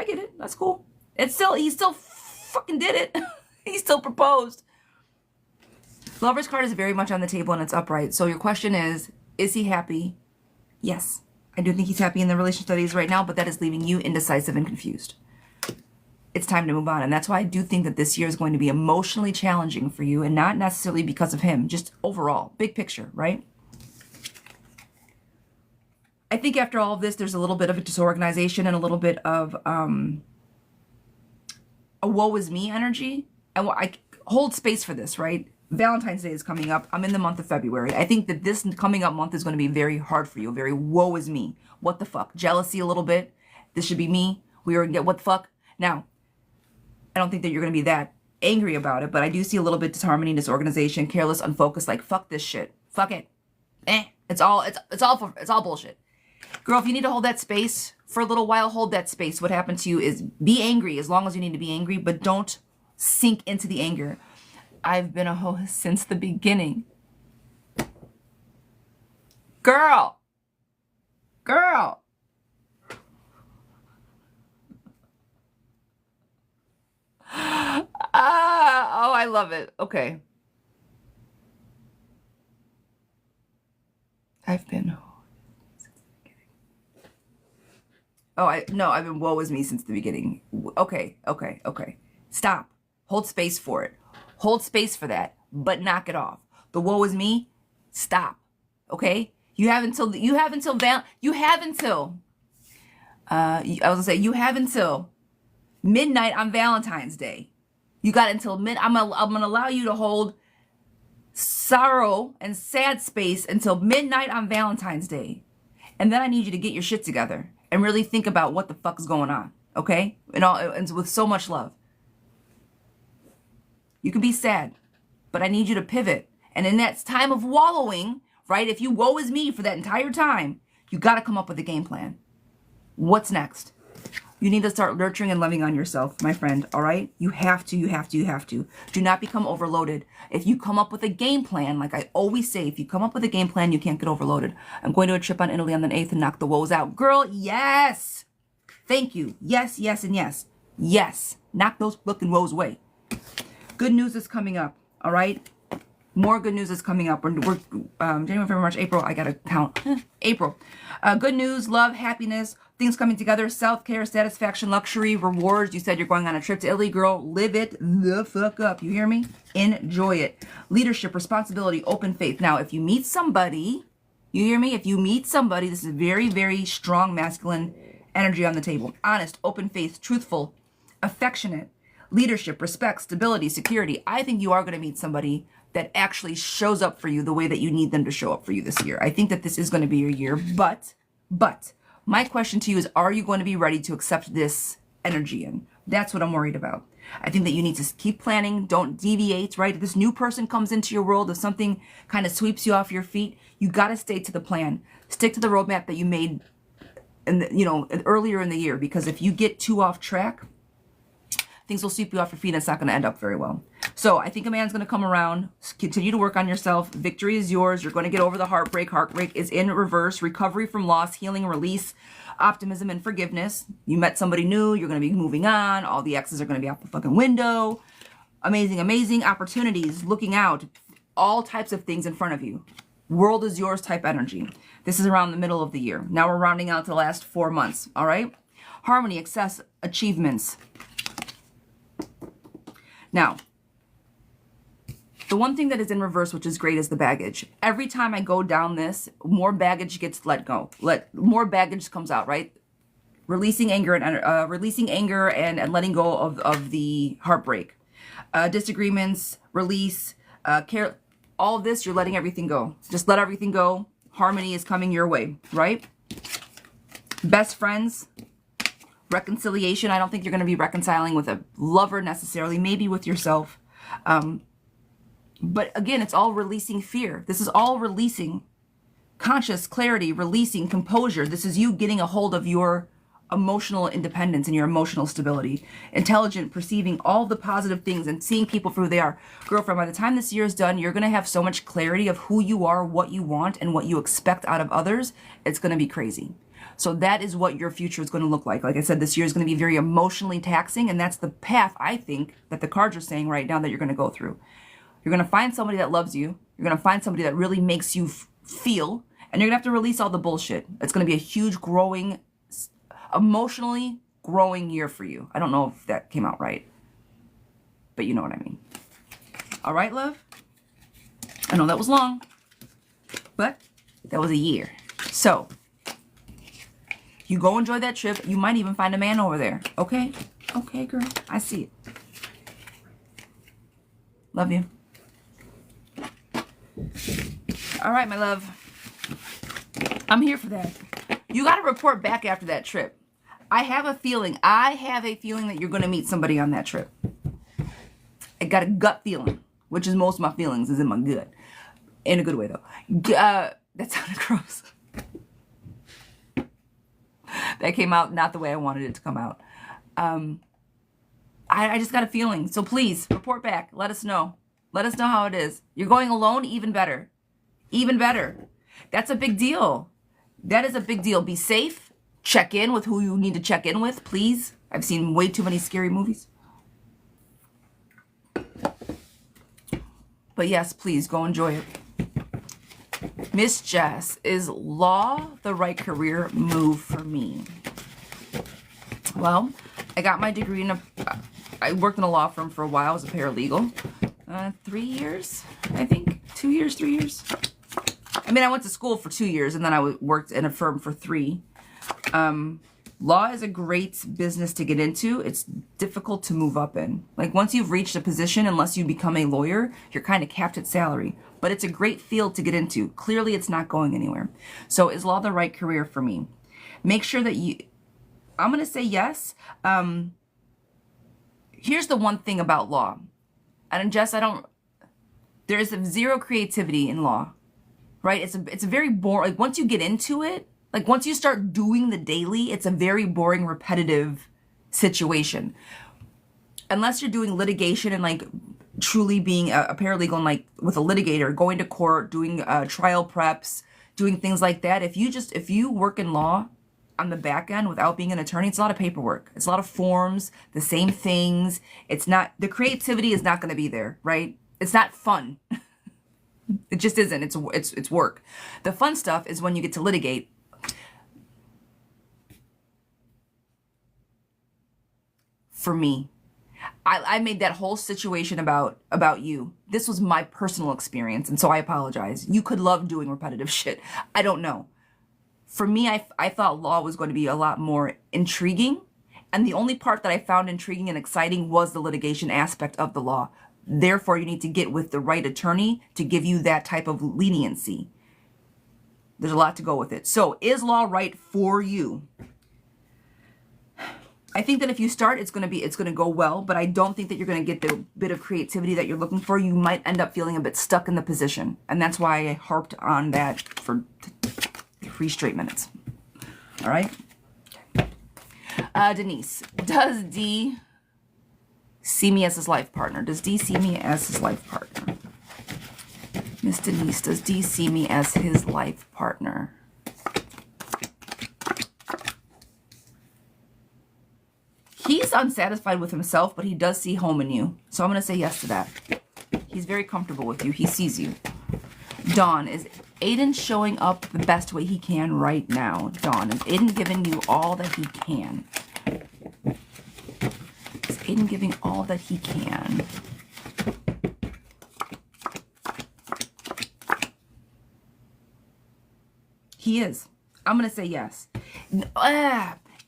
get it. That's cool. He still fucking did it. He still proposed. Lover's card is very much on the table and it's upright. So your question is he happy? Yes. I do think he's happy in the relationship that he's right now, but that is leaving you indecisive and confused. It's time to move on. And that's why I do think that this year is going to be emotionally challenging for you, and not necessarily because of him, just overall, big picture, right? I think after all of this, there's a little bit of a disorganization and a little bit of a woe is me energy. And I hold space for this, right? Valentine's Day is coming up. I'm in the month of February. I think that this coming up month is going to be very hard for you. Very woe is me. What the fuck? Jealousy a little bit. This should be me. We are going to get what the fuck? Now, I don't think that you're going to be that angry about it, but I do see a little bit disharmony, disorganization, careless, unfocused, like fuck this shit. Fuck it. It's all bullshit. Girl, if you need to hold that space for a little while, hold that space. What happened to you is be angry as long as you need to be angry, but don't sink into the anger. I've been a host since the beginning. Girl. Oh, I love it. Okay. I've been I've been woe is me since the beginning. Okay. Stop. Hold space for it. Hold space for that, but knock it off. The woe is me, stop. Okay? You have until midnight on Valentine's Day. You got until I'm gonna allow you to hold sorrow and sad space until midnight on Valentine's Day. And then I need you to get your shit together and really think about what the fuck is going on. Okay? And with so much love. You can be sad, but I need you to pivot. And in that time of wallowing, right, if you woe is me for that entire time, you got to come up with a game plan. What's next? You need to start nurturing and loving on yourself, my friend, all right? You have to, you have to, you have to. Do not become overloaded. If you come up with a game plan, like I always say, if you come up with a game plan, you can't get overloaded. I'm going to a trip on Italy on the 8th and knock the woes out. Girl, yes! Thank you. Yes, yes, and yes. Yes. Knock those fucking woes away. Good news is coming up, all right? More good news is coming up. We're January, February, March, April. I gotta count. April. Good news, love, happiness, things coming together, self-care, satisfaction, luxury, rewards. You said you're going on a trip to Italy, girl. Live it the fuck up. You hear me? Enjoy it. Leadership, responsibility, open faith. Now, if you meet somebody, you hear me? If you meet somebody, this is very, very strong masculine energy on the table. Honest, open faith, truthful, affectionate, leadership, respect, stability, security. I think you are going to meet somebody that actually shows up for you the way that you need them to show up for you this year. I think that this is going to be your year, but my question to you is, are you going to be ready to accept this energy in? That's what I'm worried about. I think that you need to keep planning. Don't deviate, right? If this new person comes into your world, if something kind of sweeps you off your feet, you got to stay to the plan. Stick to the roadmap that you made earlier in the year, because if you get too off track, things will sweep you off your feet and it's not going to end up very well. So I think a man's going to come around. Continue to work on yourself. Victory is yours. You're going to get over the heartbreak. Heartbreak is in reverse. Recovery from loss, healing, release, optimism, and forgiveness. You met somebody new. You're going to be moving on. All the exes are going to be out the fucking window. Amazing, amazing opportunities. Looking out. All types of things in front of you. World is yours type energy. This is around the middle of the year. Now we're rounding out to the last 4 months. All right? Harmony, excess, achievements. Now, the one thing that is in reverse, which is great, is the baggage. Every time I go down this, more baggage gets let go. More baggage comes out, right? Releasing anger and letting go of the heartbreak. Disagreements, release, care. All of this, you're letting everything go. Just let everything go. Harmony is coming your way, right? Best friends. Reconciliation. I don't think you're going to be reconciling with a lover necessarily, maybe with yourself. But again, it's all releasing fear. This is all releasing conscious clarity, releasing composure. This is you getting a hold of your emotional independence and your emotional stability. Intelligent, perceiving all the positive things and seeing people for who they are. Girlfriend, by the time this year is done, you're going to have so much clarity of who you are, what you want, and what you expect out of others. It's going to be crazy. So that is what your future is going to look like. Like I said, this year is going to be very emotionally taxing, and that's the path, I think, that the cards are saying right now that you're going to go through. You're going to find somebody that loves you. You're going to find somebody that really makes you feel, and you're going to have to release all the bullshit. It's going to be a huge emotionally growing year for you. I don't know if that came out right, but you know what I mean. All right, love? I know that was long, but that was a year. So you go enjoy that trip. You might even find a man over there. Okay? Okay, girl. I see it. Love you. All right, my love. I'm here for that. You got to report back after that trip. I have a feeling that you're going to meet somebody on that trip. I got a gut feeling, which is most of my feelings is in my gut. In a good way, though. That sounded gross. That came out not the way I wanted it to come out. I just got a feeling. So please, report back. Let us know. Let us know how it is. You're going alone? Even better. Even better. That's a big deal. That is a big deal. Be safe. Check in with who you need to check in with, please. I've seen way too many scary movies. But yes, please, go enjoy it. Miss Jess, is law the right career move for me? Well, I got my degree I worked in a law firm for a while as a paralegal. 3 years, I think. 2 years, 3 years. I mean, I went to school for 2 years and then I worked in a firm for 3. Law is a great business to get into. It's difficult to move up in. Like once you've reached a position, unless you become a lawyer, you're kind of capped at salary. But it's a great field to get into. Clearly, it's not going anywhere. So is law the right career for me? Make sure that I'm going to say yes. Here's the one thing about law. And Jess, there's zero creativity in law, right? It's a very boring, like once you get into it, like once you start doing the daily, it's a very boring, repetitive situation. Unless you're doing litigation and like truly being a paralegal and like with a litigator, going to court, doing trial preps, doing things like that. If you work in law on the back end without being an attorney, it's a lot of paperwork. It's a lot of forms, the same things. It's not, the creativity is not going to be there, right? It's not fun. It just isn't. It's work. The fun stuff is when you get to litigate. For me, I made that whole situation about you. This was my personal experience, and so I apologize. You could love doing repetitive shit. I don't know. For me, I thought law was going to be a lot more intriguing, and the only part that I found intriguing and exciting was the litigation aspect of the law. Therefore, you need to get with the right attorney to give you that type of leniency. There's a lot to go with it. So, is law right for you? I think that if you start, it's going to go well, but I don't think that you're going to get the bit of creativity that you're looking for. You might end up feeling a bit stuck in the position. And that's why I harped on that for 3 straight minutes. All right. Denise, does D see me as his life partner? Does D see me as his life partner? Miss Denise, does D see me as his life partner? He's unsatisfied with himself, but he does see home in you. So I'm going to say yes to that. He's very comfortable with you. He sees you. Dawn, is Aiden showing up the best way he can right now? Dawn, is Aiden giving you all that he can? Is Aiden giving all that he can? He is. I'm going to say yes.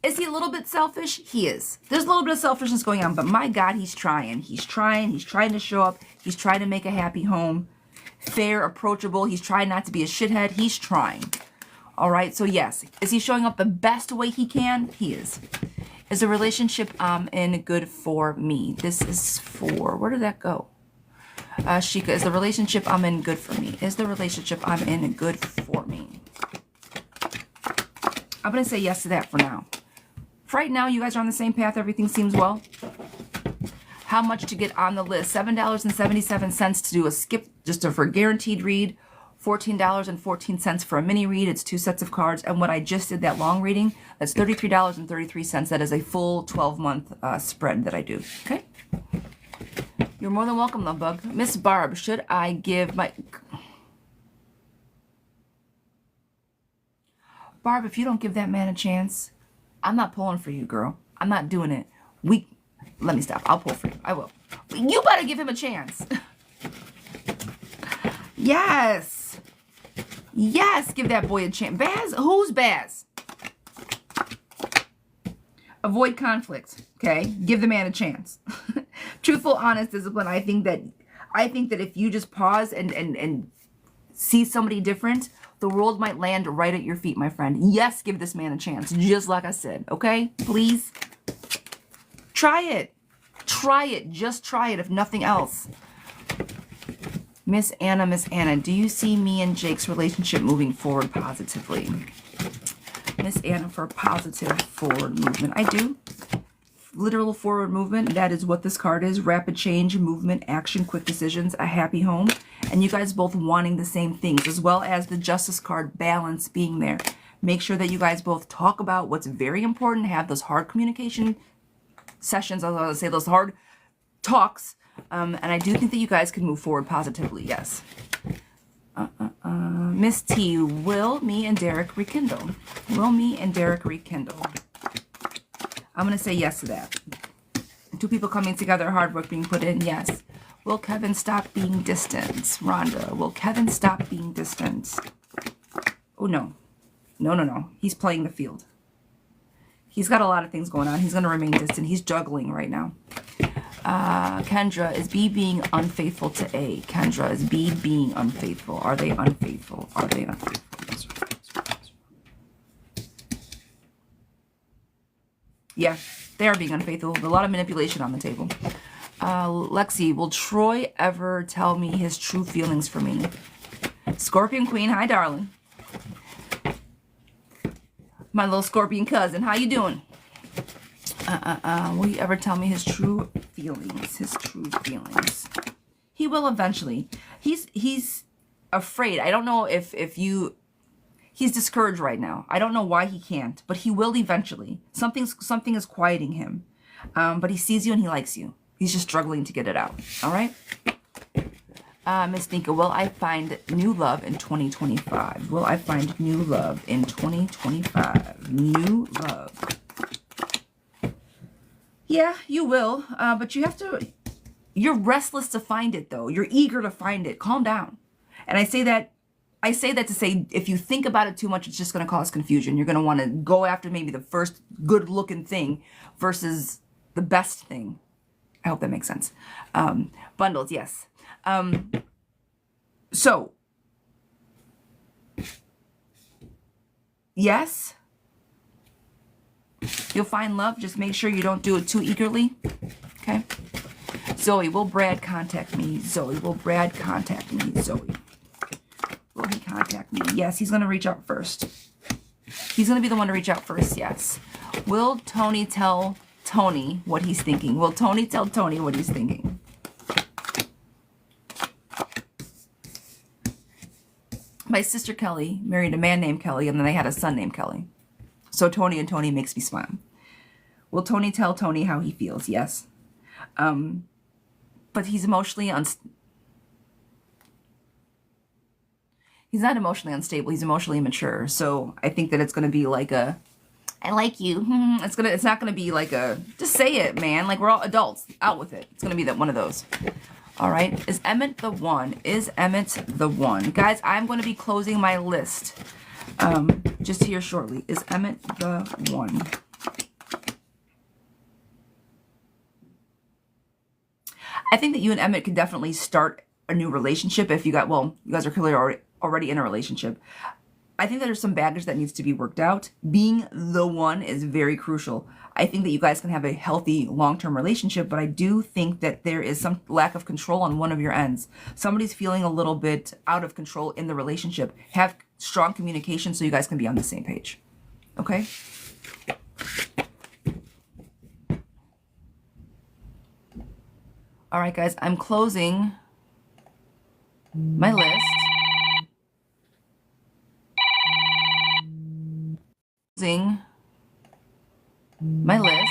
Is he a little bit selfish? He is. There's a little bit of selfishness going on, but my God, he's trying. He's trying to show up. He's trying to make a happy home. Fair, approachable. He's trying not to be a shithead. He's trying. All right, so yes. Is he showing up the best way he can? He is. Is the relationship I'm in good for me? This is for, where did that go? Shika, is the relationship I'm in good for me? Is the relationship I'm in good for me? I'm going to say yes to that for now. Right now, you guys are on the same path. Everything seems well. How much to get on the list? $7.77 to do a skip, just for a guaranteed read. $14.14 for a mini read. It's 2 sets of cards. And what I just did, that long reading, that's $33.33. That is a full 12-month spread that I do. Okay? You're more than welcome, love bug. Miss Barb, should I give my... Barb, if you don't give that man a chance... I'm not pulling for you, girl. I'm not doing it. Let me stop. I'll pull for you. I will. You better give him a chance. Yes. Yes, give that boy a chance. Baz? Who's Baz? Avoid conflict. Okay? Give the man a chance. Truthful, honest, discipline. I think that if you just pause and see somebody different, the world might land right at your feet, my friend. Yes, give this man a chance, just like I said, okay? Please. Try it. Try it. Just try it, if nothing else. Miss Anna, do you see me and Jake's relationship moving forward positively? Miss Anna, for positive forward movement. I do. Literal forward movement. That is what this card is. Rapid change, movement, action, quick decisions, a happy home. And you guys both wanting the same things, as well as the Justice card, balance being there. Make sure that you guys both talk about what's very important. Have those hard communication sessions. I was going to say those hard talks. And I do think that you guys can move forward positively. Yes. Miss T, will me and Derek rekindle? Will me and Derek rekindle? I'm going to say yes to that. 2 people coming together, hard work being put in, yes. Will Kevin stop being distant? Rhonda, will Kevin stop being distant? Oh, no. No. He's playing the field. He's got a lot of things going on. He's going to remain distant. He's juggling right now. Kendra, is B being unfaithful to A? Kendra, is B being unfaithful? Are they unfaithful? Are they unfaithful? Yeah, they are being unfaithful. There's a lot of manipulation on the table. Lexi, will Troy ever tell me his true feelings for me? Scorpion Queen, hi, darling. My little scorpion cousin, how you doing? Will he ever tell me his true feelings? His true feelings. He will eventually. He's afraid. I don't know if he's discouraged right now. I don't know why he can't, but he will eventually. Something is quieting him. But he sees you and he likes you. He's just struggling to get it out. All right? Miss Nika, will I find new love in 2025? Will I find new love in 2025? New love. Yeah, you will. But you have to... You're restless to find it, though. You're eager to find it. Calm down. And I say that to say, if you think about it too much, it's just going to cause confusion. You're going to want to go after maybe the first good-looking thing versus the best thing. I hope that makes sense. Bundles, yes. So, yes, you'll find love. Just make sure you don't do it too eagerly. Okay? Zoe, will Brad contact me? Zoe, will Brad contact me? Zoe. Will he contact me? Yes, he's going to reach out first. He's going to be the one to reach out first, yes. Will Tony tell Tony what he's thinking? Will Tony tell Tony what he's thinking? My sister Kelly married a man named Kelly, and then they had a son named Kelly. So Tony and Tony makes me smile. Will Tony tell Tony how he feels? Yes. But he's emotionally he's not emotionally unstable. He's emotionally immature. So I think that it's going to be like a, I like you. It's not going to be like a, just say it, man. Like, we're all adults. Out with it. It's going to be that one of those. All right. Is Emmett the one? Is Emmett the one? Guys, I'm going to be closing my list just here shortly. Is Emmett the one? I think that you and Emmett can definitely start a new relationship if you got, well, you guys are clearly already in a relationship. I think that there's some baggage that needs to be worked out. Being the one is very crucial. I think that you guys can have a healthy long-term relationship, but I do think that there is some lack of control on one of your ends. Somebody's feeling a little bit out of control in the relationship. Have strong communication so you guys can be on the same page. Okay? All right, guys, I'm closing my list. Closing my list.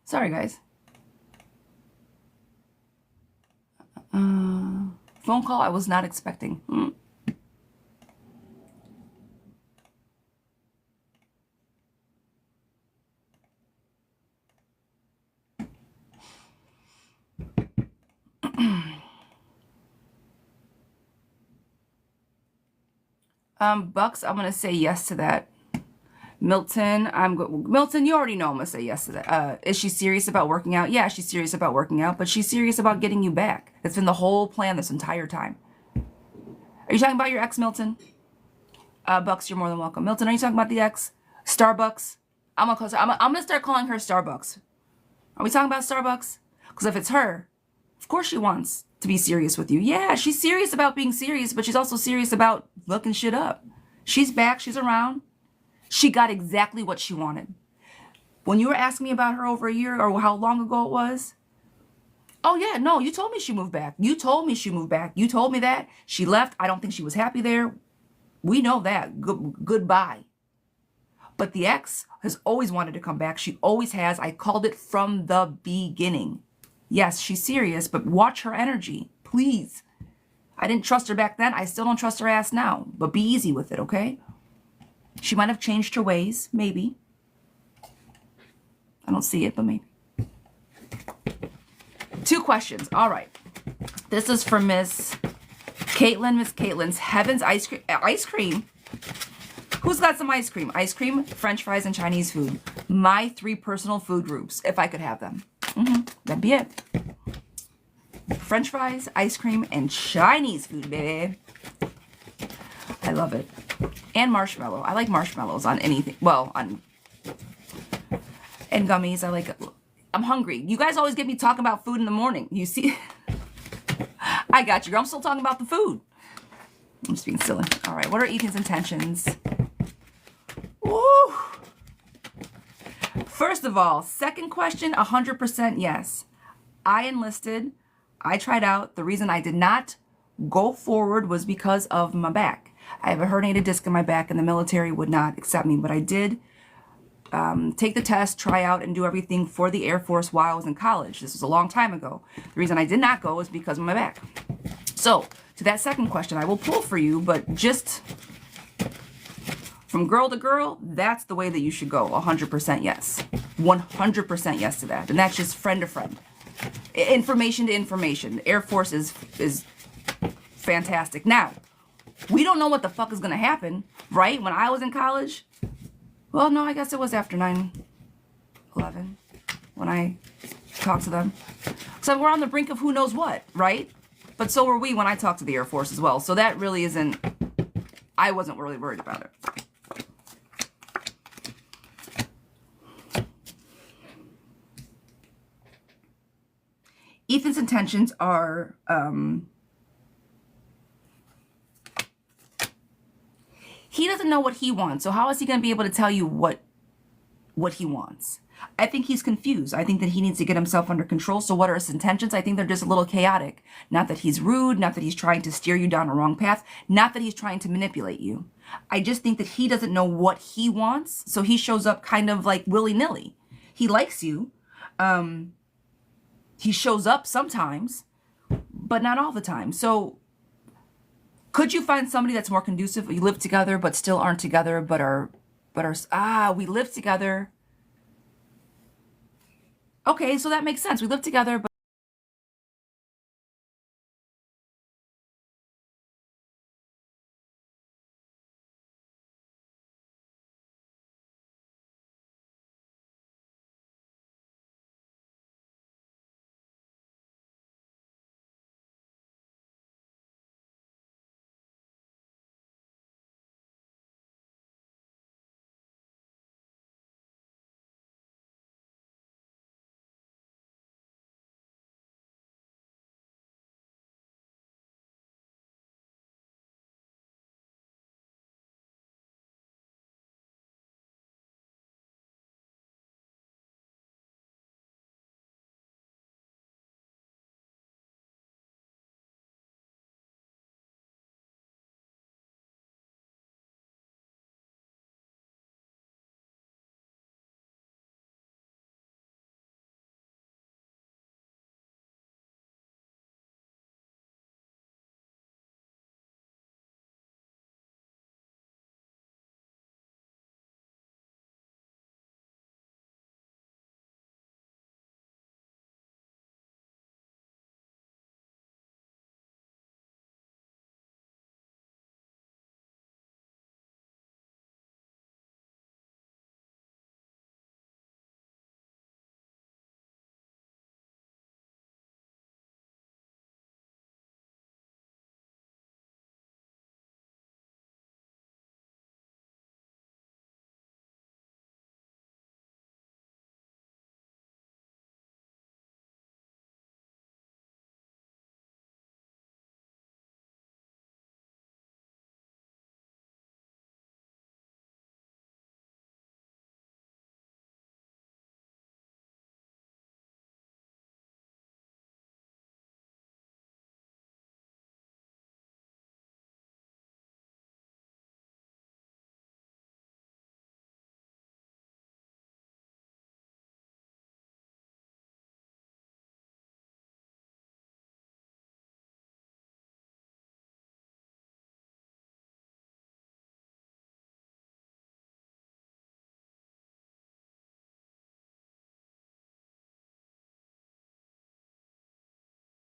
Sorry, guys. Phone call I was not expecting. Bucks, I'm gonna say yes to that. Milton, Milton, you already know I'm gonna say yes to that. Is she serious about working out? Yeah, she's serious about working out, but she's serious about getting you back. That's been the whole plan this entire time. Are you talking about your ex, Milton? Bucks, you're more than welcome. Milton, are you talking about the ex? Starbucks? I'm gonna start calling her Starbucks. Are we talking about Starbucks? Because if it's her, of course she wants to be serious with you. Yeah, she's serious about being serious, but she's also serious about looking shit up. She's back. She's around. She got exactly what she wanted. When you were asking me about her over a year or how long ago it was, oh yeah, no, you told me she moved back. You told me she moved back. You told me that. She left. I don't think she was happy there. We know that. Goodbye. But the ex has always wanted to come back. She always has. I called it from the beginning. Yes, she's serious, but watch her energy, please. I didn't trust her back then. I still don't trust her ass now. But be easy with it, okay? She might have changed her ways, maybe. I don't see it, but maybe. 2 questions. All right. This is from Miss Caitlin. Miss Caitlin's Heaven's Ice Cream. Ice cream? Who's got some ice cream? Ice cream, French fries, and Chinese food. My 3 personal food groups, if I could have them. That'd be it. French fries, ice cream, and Chinese food, baby. I love it. And marshmallow. I like marshmallows on anything. Well, on... And gummies. I like... I'm hungry. You guys always get me talking about food in the morning. You see... I got you, girl. I'm still talking about the food. I'm just being silly. All right. What are Ethan's intentions? Woo! First of all, second question, 100% yes. I enlisted. I tried out. The reason I did not go forward was because of my back. I have a herniated disc in my back and the military would not accept me. But I did take the test, try out, and do everything for the Air Force while I was in college. This was a long time ago. The reason I did not go is because of my back. So, to that second question, I will pull for you, but just from girl to girl, that's the way that you should go. 100% yes. 100% yes to that. And that's just friend to friend. Information to information. The Air Force is fantastic. Now, we don't know what the fuck is going to happen, right? When I was in college, well, no, I guess it was after 9/11 when I talked to them. So we're on the brink of who knows what, right? But so were we when I talked to the Air Force as well. So that really isn't, I wasn't really worried about it. Ethan's intentions are, he doesn't know what he wants. So how is he going to be able to tell you what he wants? I think he's confused. I think that he needs to get himself under control. So what are his intentions? I think they're just a little chaotic. Not that he's rude, not that he's trying to steer you down a wrong path, not that he's trying to manipulate you. I just think that he doesn't know what he wants. So he shows up kind of like willy-nilly. He likes you. He shows up sometimes, but not all the time. So could you find somebody that's more conducive? You live together, but still aren't together, but are, we live together. Okay, so that makes sense. We live together, but